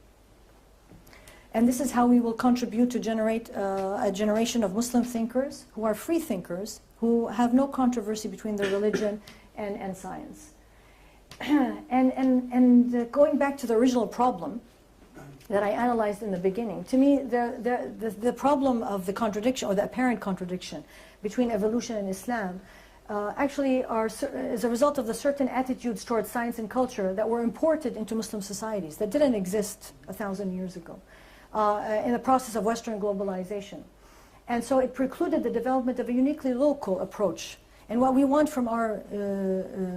S2: And this is how we will contribute to generate a generation of Muslim thinkers who are free thinkers, who have no controversy between their religion and science. And going back to the original problem that I analyzed in the beginning, to me the problem of the contradiction, or the apparent contradiction between evolution and Islam actually is a result of the certain attitudes towards science and culture that were imported into Muslim societies that didn't exist 1,000 years ago in the process of Western globalization. And so it precluded the development of a uniquely local approach. And what we want from our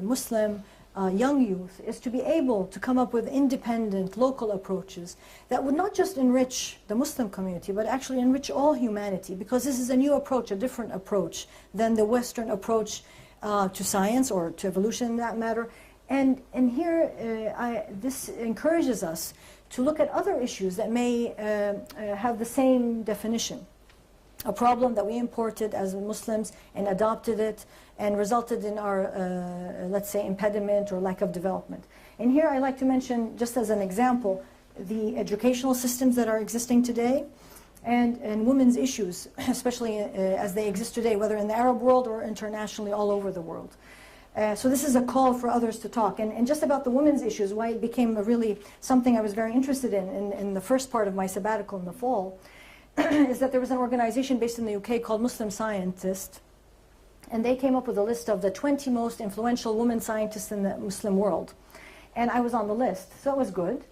S2: Muslim young youth is to be able to come up with independent local approaches that would not just enrich the Muslim community, but actually enrich all humanity, because this is a new approach, a different approach than the Western approach to science, or to evolution in that matter. And here this encourages us to look at other issues that may have the same definition. A problem that we imported as Muslims and adopted it and resulted in our, let's say, impediment or lack of development. And here I like to mention, just as an example, the educational systems that are existing today and women's issues, especially as they exist today, whether in the Arab world or internationally all over the world. So this is a call for others to talk. And just about the women's issues, why it became really something I was very interested in the first part of my sabbatical in the fall, is that there was an organization based in the UK called Muslim Scientists, and they came up with a list of the 20 most influential women scientists in the Muslim world. And I was on the list, so it was good.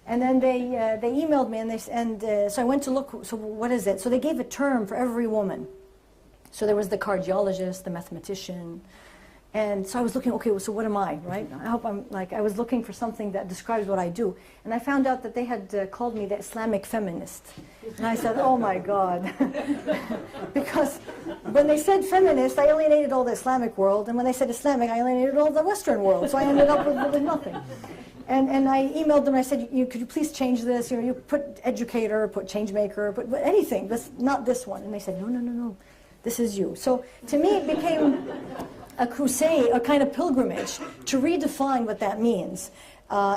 S2: And then they emailed me, and so I went to look, so what is it? So they gave a term for every woman. So there was the cardiologist, the mathematician, And so I was looking, okay, so what am I, right? I hope I'm like, I was looking for something that describes what I do. And I found out that they had called me the Islamic feminist. And I said, oh my God. Because when they said feminist, I alienated all the Islamic world. And when they said Islamic, I alienated all the Western world. So I ended up with nothing. And I emailed them, and I said, could you please change this? You put educator, put change maker, put anything, but not this one. And they said, no, this is you. So to me, it became a crusade, a kind of pilgrimage, to redefine what that means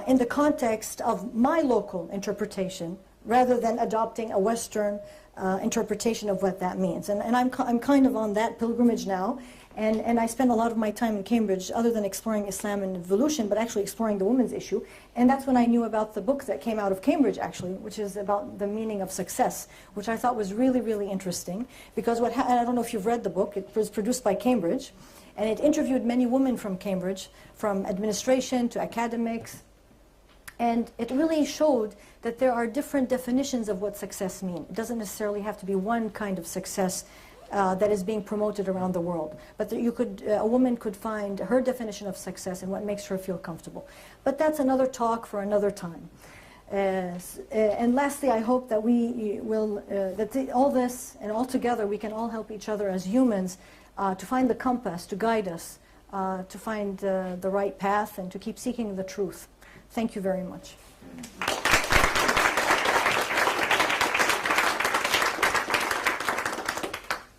S2: in the context of my local interpretation, rather than adopting a Western interpretation of what that means. And I'm kind of on that pilgrimage now, and I spend a lot of my time in Cambridge, other than exploring Islam and evolution, but actually exploring the women's issue. And that's when I knew about the book that came out of Cambridge, actually, which is about the meaning of success, which I thought was really, really interesting. Because and I don't know if you've read the book, it was produced by Cambridge, and it interviewed many women from Cambridge, from administration to academics, and it really showed that there are different definitions of what success means. It doesn't necessarily have to be one kind of success that is being promoted around the world. But that a woman could find her definition of success and what makes her feel comfortable. But that's another talk for another time. And lastly, I hope that we will, all this and all together, we can all help each other as humans to find the compass, to guide us, to find the right path, and to keep seeking the truth. Thank you very much.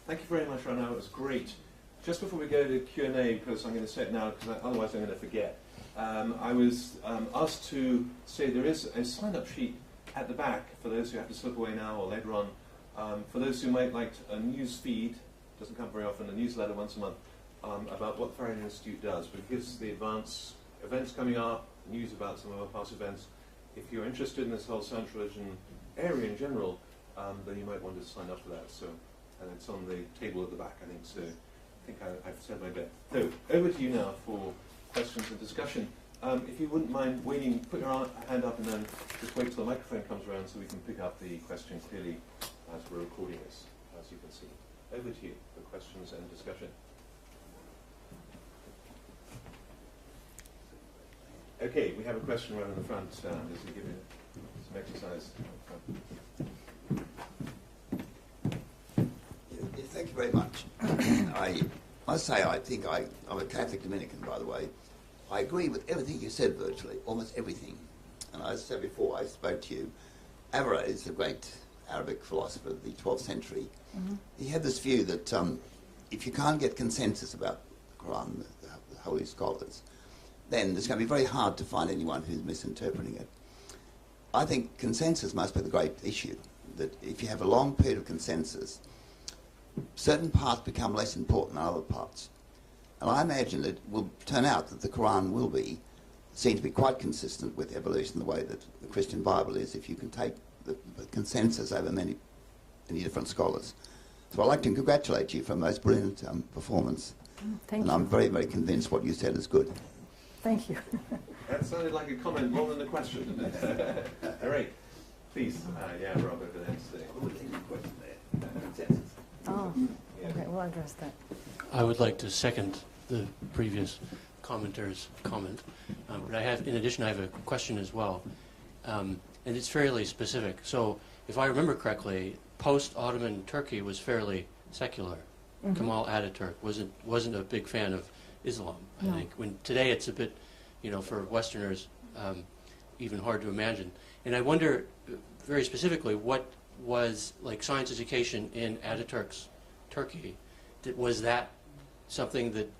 S1: Thank you very much, Rana. It was great. Just before we go to Q&A, because I'm going to say it now, because otherwise I'm going to forget, I was asked to say there is a sign-up sheet at the back for those who have to slip away now or later on. For those who might like a news feed, doesn't come very often, a newsletter once a month, about what the Faraday Institute does. But it gives the events coming up, news about some of our past events. If you're interested in this whole science religion area in general, then you might want to sign up for that. So, and it's on the table at the back, I think. So I think I've said my bit. So over to you now for questions and discussion. If you wouldn't mind waiting, put your hand up and then just wait till the microphone comes around so we can pick up the question clearly as we're recording this, as you can see. Over to you for questions and discussion. Okay, we have a question right in the front. Just to give you some exercise.
S3: Thank you very much. I must say, I think I'm a Catholic Dominican, by the way. I agree with everything you said, virtually, almost everything. And as I said before, I spoke to you. Averroes, the great Arabic philosopher of the 12th century, he had this view that if you can't get consensus about the Quran, the holy scholars, then it's going to be very hard to find anyone who's misinterpreting it. I think consensus must be the great issue, that if you have a long period of consensus, certain parts become less important than other parts. And I imagine that it will turn out that the Quran will be seen to be quite consistent with evolution the way that the Christian Bible is, if you can take the consensus over many different scholars. So I'd like to congratulate you for a most brilliant performance.
S2: Thank you.
S3: I'm very, very convinced what you said is good.
S2: Thank you.
S1: That sounded like a comment more than a question, didn't it? Eric, please. Yeah, Robert, the next thing.
S2: Oh, okay, we'll address that.
S4: I would like to second the previous commenter's comment. But in addition, I have a question as well. And it's fairly specific. So if I remember correctly, post-Ottoman Turkey was fairly secular. Kemal Ataturk wasn't a big fan of Islam, I think. When today it's a bit, for Westerners, even hard to imagine. And I wonder, very specifically, what was like science education in Ataturk's Turkey? Was that something that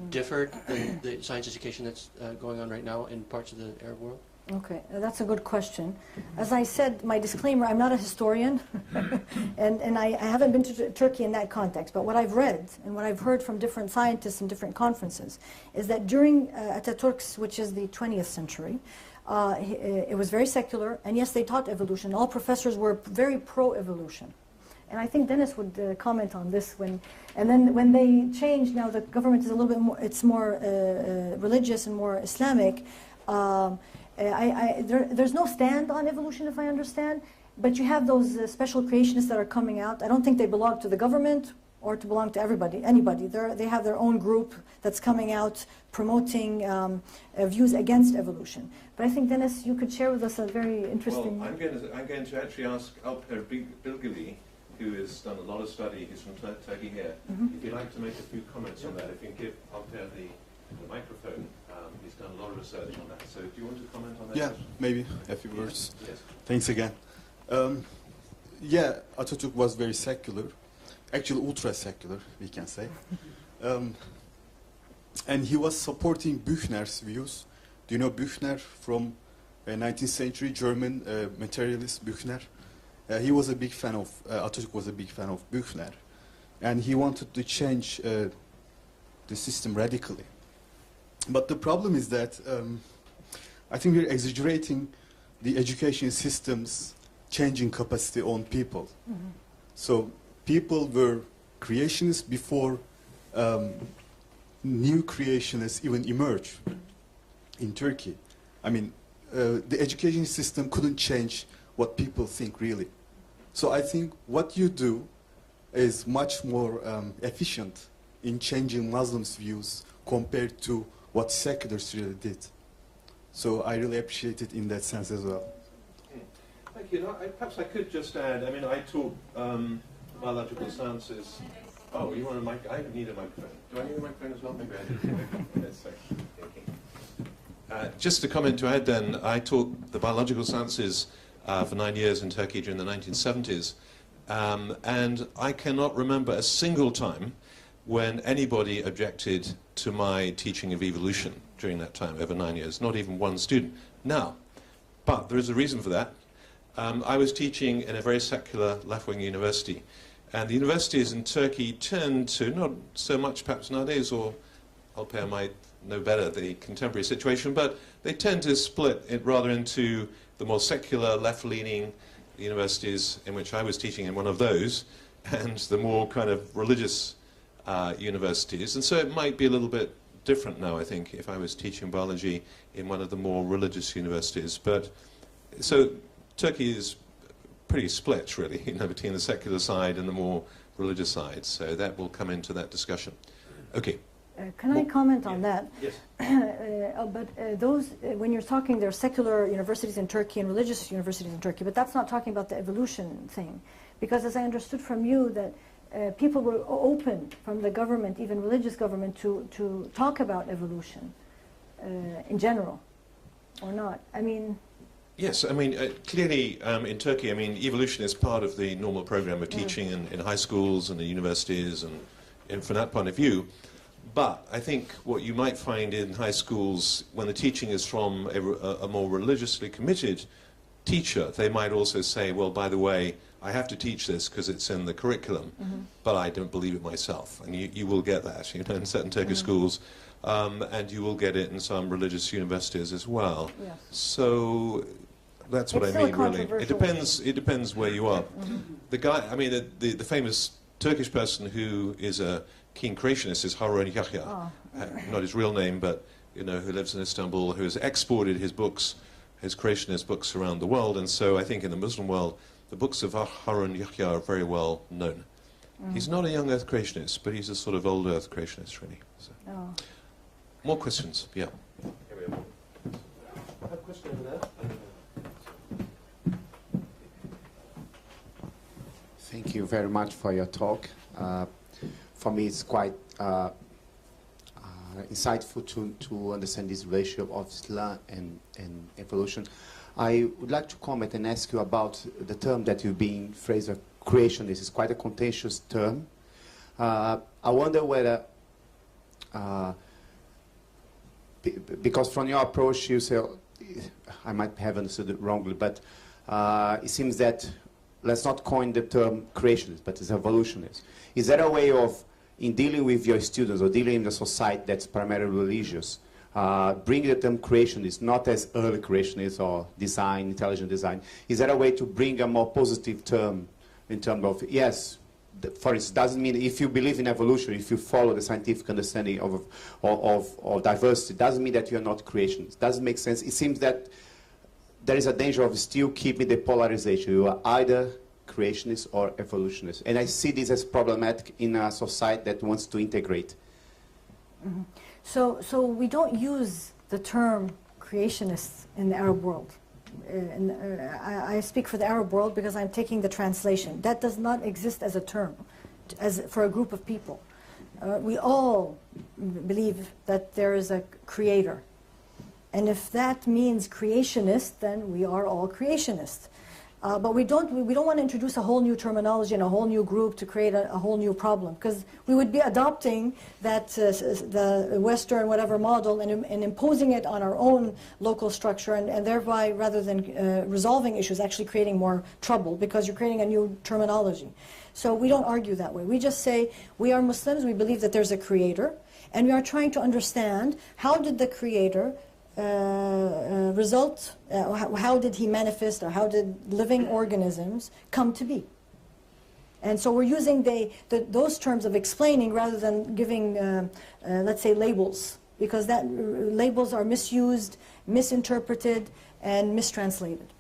S4: differed than the science education that's going on right now in parts of the Arab world?
S2: Okay, that's a good question. As I said, my disclaimer, I'm not a historian, and I haven't been to Turkey in that context, but what I've read and what I've heard from different scientists in different conferences is that during Ataturk's, which is the 20th century, it was very secular, and yes, they taught evolution. All professors were very pro-evolution. And I think Dennis would comment on this. And then when they changed, now the government is a little bit more, it's more religious and more Islamic. There's no stand on evolution, if I understand, but you have those special creationists that are coming out. I don't think they belong to the government or to belong to everybody, anybody. They have their own group that's coming out promoting views against evolution. But I think, Dennis, you could share with us a very interesting...
S1: Well, I'm going to actually ask Alper Bilgili, who has done a lot of study, he's from Turkey here, if you'd like to make a few comments on that. If you can give Alper the microphone, he's done a lot of research on that. So do you want to comment on that?
S5: Yeah, maybe a few words.
S1: Yes.
S5: Thanks again. Yeah, Atatürk was very secular, actually ultra-secular, we can say. And he was supporting Büchner's views. Do you know Büchner from 19th century German materialist Büchner? He was a big fan of, Atatürk was a big fan of Büchner. And he wanted to change the system radically. But the problem is that I think we're exaggerating the education system's changing capacity on people. So people were creationists before new creationists even emerged in Turkey. I mean, the education system couldn't change what people think really. So I think what you do is much more efficient in changing Muslims' views compared to what seculars really did. So I really appreciate it in that sense as well.
S1: Thank you. Perhaps I could just add, I mean, I taught biological sciences. Oh, you want a mic? I need a microphone. Do I need a microphone as well? Maybe I do. Yes, just a comment to add then, I taught the biological sciences for 9 years in Turkey during the 1970s. And I cannot remember a single time when anybody objected to my teaching of evolution during that time, over 9 years, not even one student. Now, but there is a reason for that. I was teaching in a very secular left-wing university, and the universities in Turkey tend to, not so much perhaps nowadays, or Alper might know better the contemporary situation, but they tend to split it rather into the more secular left-leaning universities, in which I was teaching in one of those, and the more kind of religious universities. And so it might be a little bit different now, I think, if I was teaching biology in one of the more religious universities. But so Turkey is pretty split, really, you know, between the secular side and the more religious side. So that will come into that discussion. Okay.
S2: Can I comment on that?
S1: Yes.
S2: Those, when you're talking, there are secular universities in Turkey and religious universities in Turkey, but that's not talking about the evolution thing. Because as I understood from you, that people were open from the government, even religious government, to talk about evolution in general, or not? I mean...
S1: Yes, I mean, clearly in Turkey, I mean, evolution is part of the normal program of teaching in high schools and the universities, and from that point of view. But I think what you might find in high schools, when the teaching is from a more religiously committed teacher, they might also say, well, by the way, I have to teach this because it's in the curriculum, but I don't believe it myself. And you will get that, you know, in certain Turkish schools, and you will get it in some religious universities as well.
S2: Yes.
S1: So that's what I mean, really. It depends where you are. The guy, I mean, the famous Turkish person who is a keen creationist is Harun Yahya, not his real name, but you know, who lives in Istanbul, who has exported his books, his creationist books around the world. And so I think in the Muslim world, the books of Harun Yahya are very well known. He's not a young Earth creationist, but he's a sort of old Earth creationist, really. So. More questions? Yeah. Here we go. I have a question over there.
S6: Thank you very much for your talk. For me, it's quite insightful to understand this ratio of Islam and evolution. I would like to comment and ask you about the term that you've been phrased as creationist. It's quite a contentious term. I wonder whether, because from your approach you say, I might have understood it wrongly, but it seems that let's not coin the term creationist, but it's evolutionist. Is there a way of, in dealing with your students or dealing in the society that's primarily religious, bring the term creationist, not as early creationist or design, intelligent design? Is there a way to bring a more positive term in terms of, yes, for instance, doesn't mean if you believe in evolution, if you follow the scientific understanding of diversity, doesn't mean that you're not creationist. Doesn't make sense. It seems that there is a danger of still keeping the polarization. You are either creationist or evolutionist. And I see this as problematic in a society that wants to integrate.
S2: Mm-hmm. So we don't use the term creationists in the Arab world. I speak for the Arab world because I'm taking the translation. That does not exist as a term, as for a group of people. We all believe that there is a creator. And if that means creationist, then we are all creationists. But we don't want to introduce a whole new terminology and a whole new group to create a whole new problem, because we would be adopting that the Western whatever model and imposing it on our own local structure, and thereby, rather than resolving issues, actually creating more trouble, because you're creating a new terminology. So we don't argue that way. We just say we are Muslims, we believe that there's a creator, and we are trying to understand how did the creator how did he manifest, or how did living organisms come to be? And so we're using those terms of explaining rather than giving, let's say, labels, because that labels are misused, misinterpreted, and mistranslated.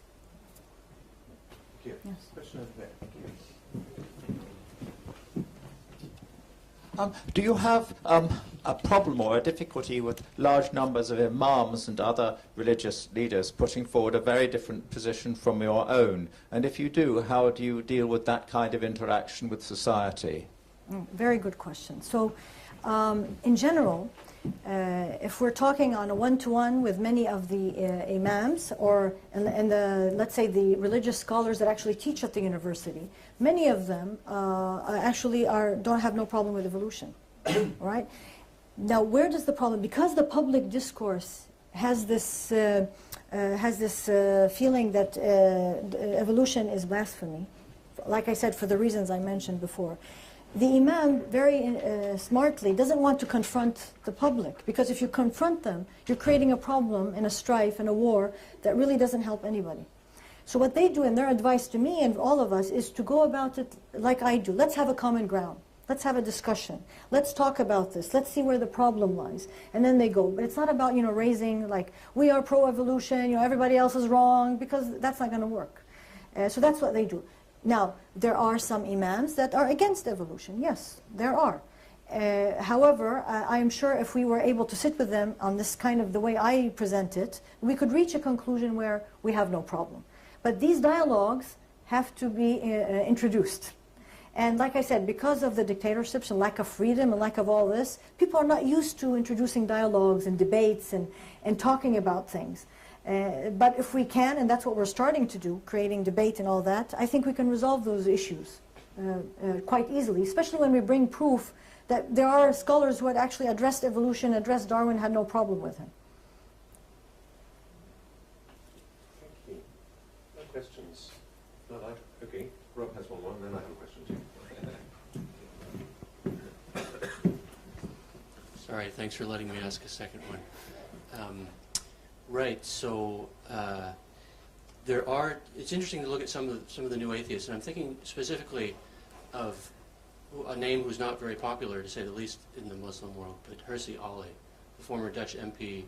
S1: Thank you.
S2: Yes.
S1: Question over there.
S7: Do you have a problem or a difficulty with large numbers of imams and other religious leaders putting forward a very different position from your own? And if you do, how do you deal with that kind of interaction with society?
S2: Very good question. So, in general, if we're talking on a one-to-one with many of the imams, or and let's say the religious scholars that actually teach at the university, many of them actually don't have no problem with evolution, right? Now, where does the problem? Because the public discourse has this feeling that evolution is blasphemy. Like I said, for the reasons I mentioned before. The imam very smartly doesn't want to confront the public, because if you confront them, you're creating a problem and a strife and a war that really doesn't help anybody. So what they do, and their advice to me and all of us, is to go about it like I do. Let's have a common ground. Let's have a discussion. Let's talk about this. Let's see where the problem lies. And then they go. But it's not about, raising like, we are pro-evolution, everybody else is wrong, because that's not going to work. So that's what they do. Now, there are some imams that are against evolution. Yes, there are. However, I am sure if we were able to sit with them on this kind of the way I present it, we could reach a conclusion where we have no problem. But these dialogues have to be introduced. And like I said, because of the dictatorships and lack of freedom and lack of all this, people are not used to introducing dialogues and debates and talking about things. But if we can, and that's what we're starting to do, creating debate and all that, I think we can resolve those issues quite easily, especially when we bring proof that there are scholars who had actually addressed evolution, addressed Darwin, had no problem with him.
S1: Thank you. No questions? No, okay. Rob has one more, and then I have a question too.
S4: Sorry, thanks for letting me ask a second one. Right, so it's interesting to look at some of the new atheists, and I'm thinking specifically of a name who's not very popular, to say the least, in the Muslim world, but Hirsi Ali, the former Dutch MP,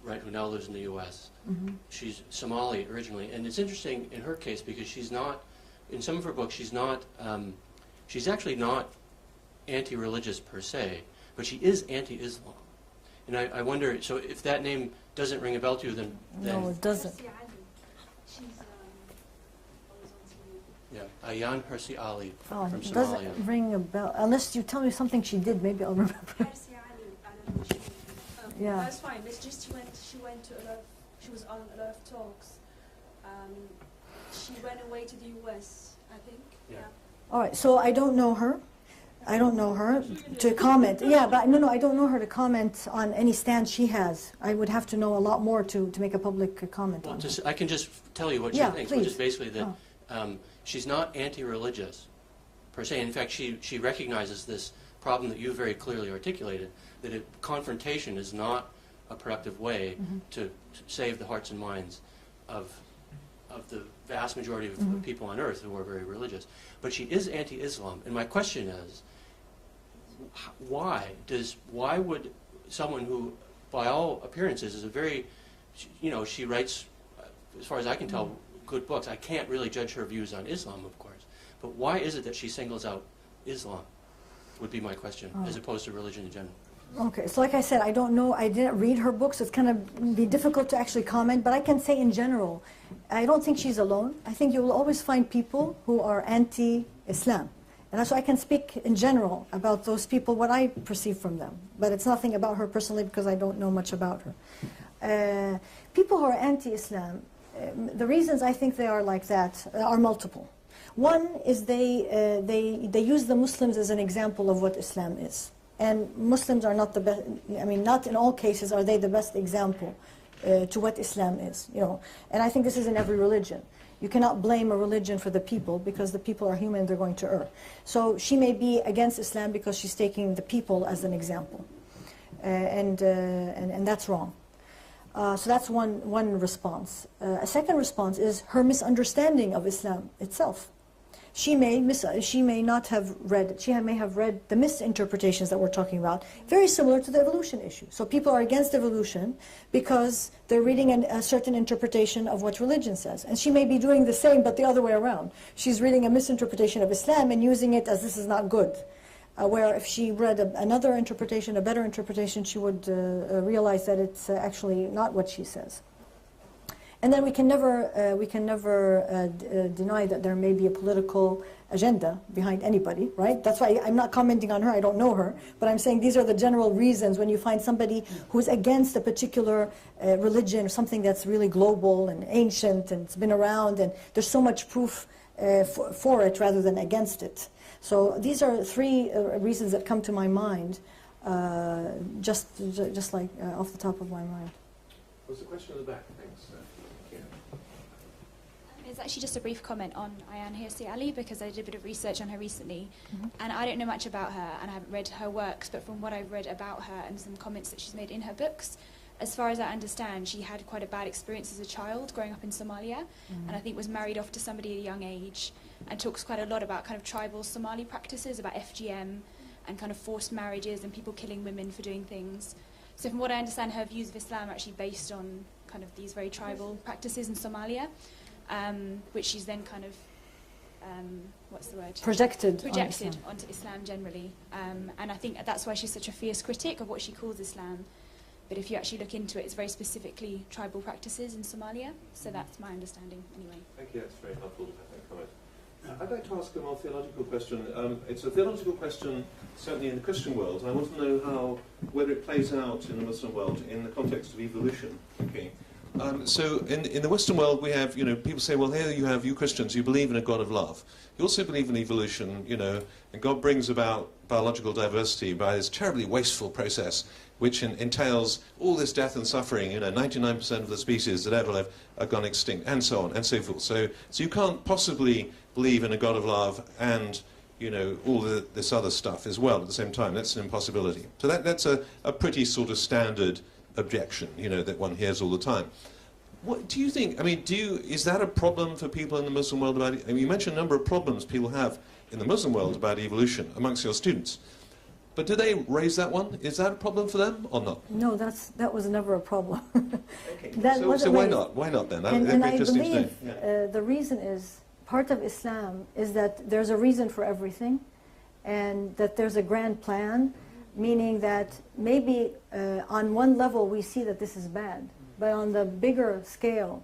S4: right, who now lives in the U.S.
S2: Mm-hmm.
S4: She's Somali originally, and it's interesting in her case because she's not, in some of her books, she's actually not anti-religious per se, but she is anti-Islam. And I wonder, so if that name doesn't ring a bell to you, then
S2: No, it doesn't.
S4: Yeah, Ayaan Hirsi Ali
S2: Oh,
S4: from
S2: it
S4: Somalia.
S2: doesn't ring a bell. Unless you tell me something she did, maybe I'll remember. Yeah.
S8: That's fine. It's just she went to she was on a lot of talks. She went away to the US, I think.
S4: Yeah.
S2: All right, so I don't know her. I don't know her to comment. Yeah, but no, I don't know her to comment on any stance she has. I would have to know a lot more to make a public comment on her.
S4: I can just tell you what she thinks, which is basically that she's not anti-religious per se. In fact, she recognizes this problem that you very clearly articulated, that confrontation is not a productive way to save the hearts and minds of the vast majority of people on earth who are very religious. But she is anti-Islam, and my question is, why would someone who, by all appearances, is a very, she writes, as far as I can tell, good books. I can't really judge her views on Islam, of course. But why is it that she singles out Islam, would be my question, as opposed to religion in general?
S2: Okay, so like I said, I don't know, I didn't read her books, so it's kind of be difficult to actually comment, but I can say in general, I don't think she's alone. I think you will always find people who are anti-Islam. And that's why I can speak in general about those people, what I perceive from them. But it's nothing about her personally because I don't know much about her. People who are anti-Islam, the reasons I think they are like that are multiple. One is they use the Muslims as an example of what Islam is. And Muslims are not the best, I mean, not in all cases are they the best example to what Islam is, you know. And I think this is in every religion. You cannot blame a religion for the people because the people are human, they're going to err. So she may be against Islam because she's taking the people as an example. And that's wrong. So that's one response. A second response is her misunderstanding of Islam itself. She may not have read, she may have read the misinterpretations that we're talking about, very similar to the evolution issue. So people are against evolution because they're reading a certain interpretation of what religion says. And she may be doing the same, but the other way around. She's reading a misinterpretation of Islam and using it as this is not good. Where if she read another interpretation, a better interpretation, she would realize that it's actually not what she says. And then we can never deny that there may be a political agenda behind anybody, right? That's why I'm not commenting on her, I don't know her, but I'm saying these are the general reasons when you find somebody who's against a particular religion or something that's really global and ancient and it's been around and there's so much proof for it rather than against it. So these are three reasons that come to my mind, just like off the top of my mind.
S1: Was the question in the back? Thanks.
S9: It's actually just a brief comment on Ayaan Hirsi Ali because I did a bit of research on her recently, and I don't know much about her and I haven't read her works, but from what I've read about her and some comments that she's made in her books, as far as I understand, she had quite a bad experience as a child growing up in Somalia, and I think was married off to somebody at a young age, and talks quite a lot about kind of tribal Somali practices, about FGM and kind of forced marriages and people killing women for doing things. So from what I understand, her views of Islam are actually based on kind of these very tribal practices in Somalia. Which she's then kind of, what's the word?
S2: Projected
S9: onto Islam generally. And I think that's why she's such a fierce critic of what she calls Islam. But if you actually look into it, it's very specifically tribal practices in Somalia. So that's my understanding anyway.
S1: Thank you, that's very helpful comment. I'd like to ask a more theological question. It's a theological question, certainly in the Christian world, and I want to know whether it plays out in the Muslim world in the context of evolution. Okay. So in the Western world, we have, people say, well, here you Christians, you believe in a God of love. You also believe in evolution, and God brings about biological diversity by this terribly wasteful process, which entails all this death and suffering. 99% of the species that ever live are gone extinct, and so on and so forth. So you can't possibly believe in a God of love and all this other stuff as well at the same time. That's an impossibility. So that's a pretty sort of standard objection, that one hears all the time. What do you think? I mean, is that a problem for people in the Muslim world about it? I mean, you mentioned a number of problems people have in the Muslim world about evolution amongst your students. But do they raise that one? Is that a problem for them or not?
S2: No, that was never a problem.
S1: Okay. So why not? Why not then?
S2: And I believe the reason is, part of Islam is that there's a reason for everything and that there's a grand plan, meaning that maybe on one level we see that this is bad, but on the bigger scale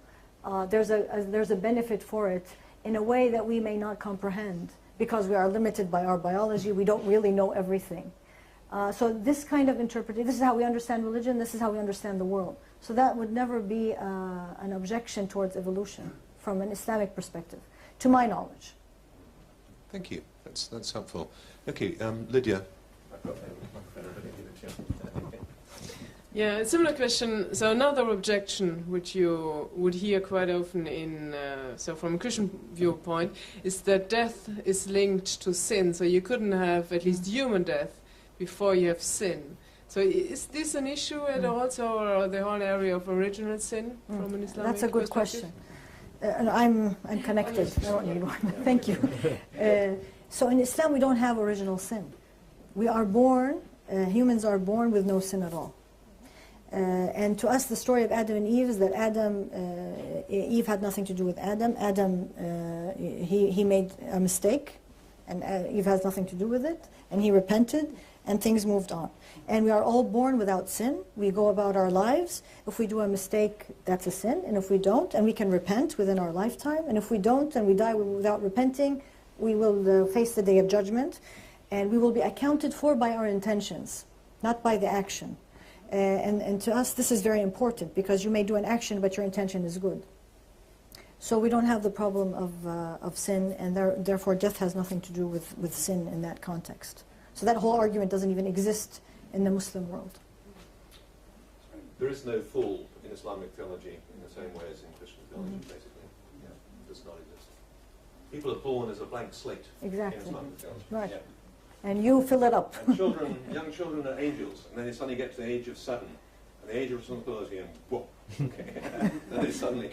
S2: there's a benefit for it in a way that we may not comprehend because we are limited by our biology. We don't really know everything. So this kind of interpretation, this is how we understand religion, this is how we understand the world. So that would never be an objection towards evolution from an Islamic perspective, to my knowledge.
S1: Thank you. That's helpful. Okay, Lydia.
S10: Yeah, a similar question. So another objection which you would hear quite often so from a Christian viewpoint, is that death is linked to sin. So you couldn't have at least human death before you have sin. So is this an issue at all, or the whole area of original sin from an Islamic
S2: That's a good question. And I'm connected. I don't need one. Thank you. So in Islam we don't have original sin. We are born, humans are born with no sin at all. And to us, the story of Adam and Eve is that Eve had nothing to do with Adam. He made a mistake, and Eve has nothing to do with it. And he repented, and things moved on. And we are all born without sin. We go about our lives. If we do a mistake, that's a sin. And if we don't, and we can repent within our lifetime. And if we don't, and we die without repenting, we will face the day of judgment. And we will be accounted for by our intentions, not by the action. And to us, this is very important, because you may do an action, but your intention is good. So we don't have the problem of sin, and therefore death has nothing to do with sin in that context. So that whole argument doesn't even exist in the Muslim world.
S1: There is no fall in Islamic theology in the same way as in Christian theology, basically. Yeah, it does not exist. People are born as a blank slate
S2: Exactly.
S1: in Islamic theology.
S2: Right.
S1: Yeah.
S2: And you fill it up.
S1: And young children are angels, and then they suddenly get to the age of 7, and the age of responsibility, and whoa, okay, then they suddenly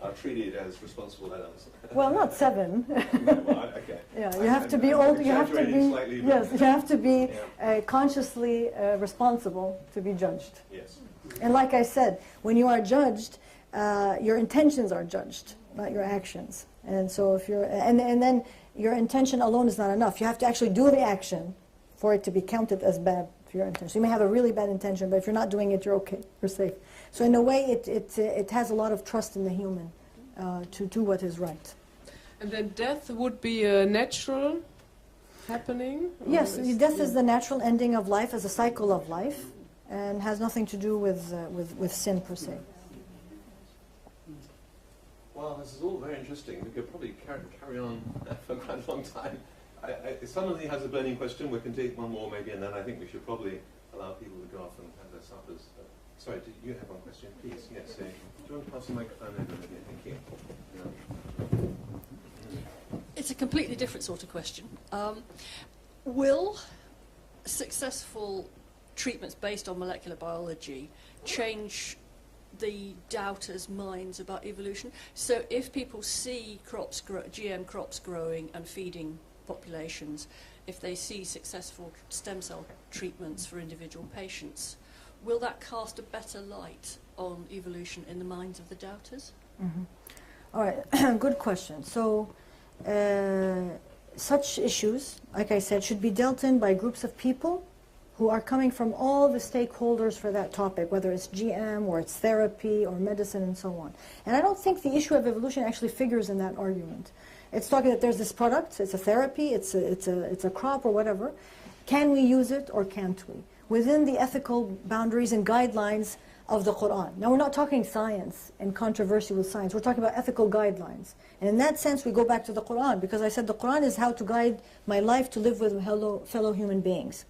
S1: are treated as responsible adults.
S2: Well, not 7.
S1: Okay.
S2: Yeah, you have to be old. You have to be.
S1: Slightly,
S2: Yes, you have to be
S1: yeah.
S2: consciously responsible to be judged.
S1: Yes.
S2: And like I said, when you are judged, your intentions are judged, not your actions. And so if you're, and then your intention alone is not enough. You have to actually do the action for it to be counted as bad for your intention. So you may have a really bad intention, but if you're not doing it, you're okay. You're safe. So in a way, it has a lot of trust in the human to do what is right.
S10: And then death would be a natural happening?
S2: Yes, death is the natural ending of life, as a cycle of life, and has nothing to do with sin per se.
S1: Well, this is all very interesting. We could probably carry on for quite a long time. If somebody has a burning question, we can take one more maybe, and then I think we should probably allow people to go off and have their suppers. Sorry, do you have one question? Please, yes. Do you want to pass the microphone over? Thank you. Yeah.
S11: It's a completely different sort of question. Will successful treatments based on molecular biology change the doubters' minds about evolution? So if people see GM crops growing and feeding populations, if they see successful stem cell treatments for individual patients, will that cast a better light on evolution in the minds of the doubters?
S2: Mm-hmm. All right, good question. So such issues, like I said, should be dealt in by groups of people who are coming from all the stakeholders for that topic, whether it's GM or it's therapy or medicine and so on. And I don't think the issue of evolution actually figures in that argument. It's talking that there's this product, it's a therapy, it's a crop or whatever. Can we use it or can't we? Within the ethical boundaries and guidelines of the Quran. Now we're not talking science and controversy with science, we're talking about ethical guidelines. And in that sense we go back to the Quran, because I said the Quran is how to guide my life to live with fellow human beings.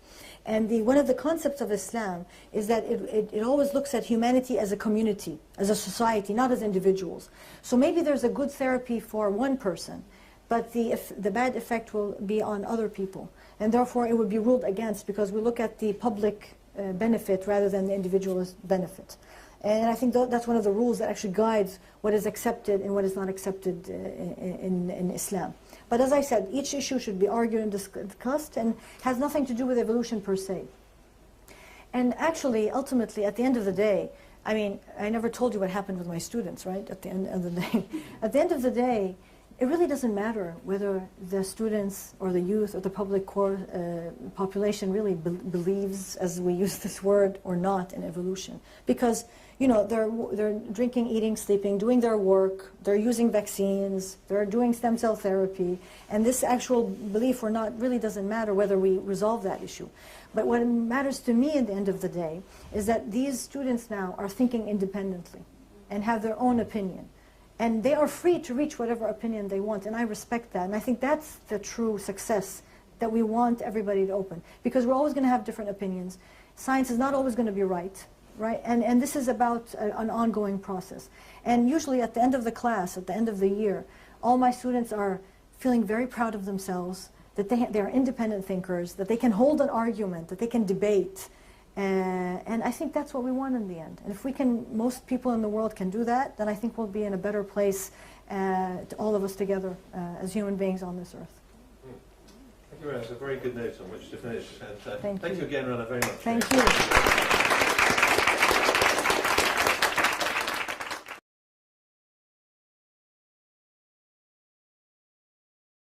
S2: And one of the concepts of Islam is that it always looks at humanity as a community, as a society, not as individuals. So maybe there's a good therapy for one person, but the bad effect will be on other people. And therefore it would be ruled against, because we look at the public benefit rather than the individual's benefit. And I think that's one of the rules that actually guides what is accepted and what is not accepted in Islam. But as I said, each issue should be argued and discussed, and has nothing to do with evolution per se. And actually, ultimately, at the end of the day, I mean, I never told you what happened with my students, right, at the end of the day. At the end of the day, it really doesn't matter whether the students or the youth or the public population really believes, as we use this word, or not in evolution. Because, you know, they're drinking, eating, sleeping, doing their work, they're using vaccines, they're doing stem cell therapy, and this actual belief or not really doesn't matter whether we resolve that issue. But what matters to me at the end of the day is that these students now are thinking independently and have their own opinion. And they are free to reach whatever opinion they want, and I respect that. And I think that's the true success that we want everybody to open. Because we're always going to have different opinions. Science is not always going to be right? And this is about an ongoing process. And usually at the end of the class, at the end of the year, all my students are feeling very proud of themselves, that they are independent thinkers, that they can hold an argument, that they can debate. And I think that's what we want in the end. And if most people in the world can do that, then I think we'll be in a better place, all of us together, as human beings on this earth.
S1: Thank you, Rana. That's a very good note on which to finish. And thank you again, Rana, very much.
S2: Thank you.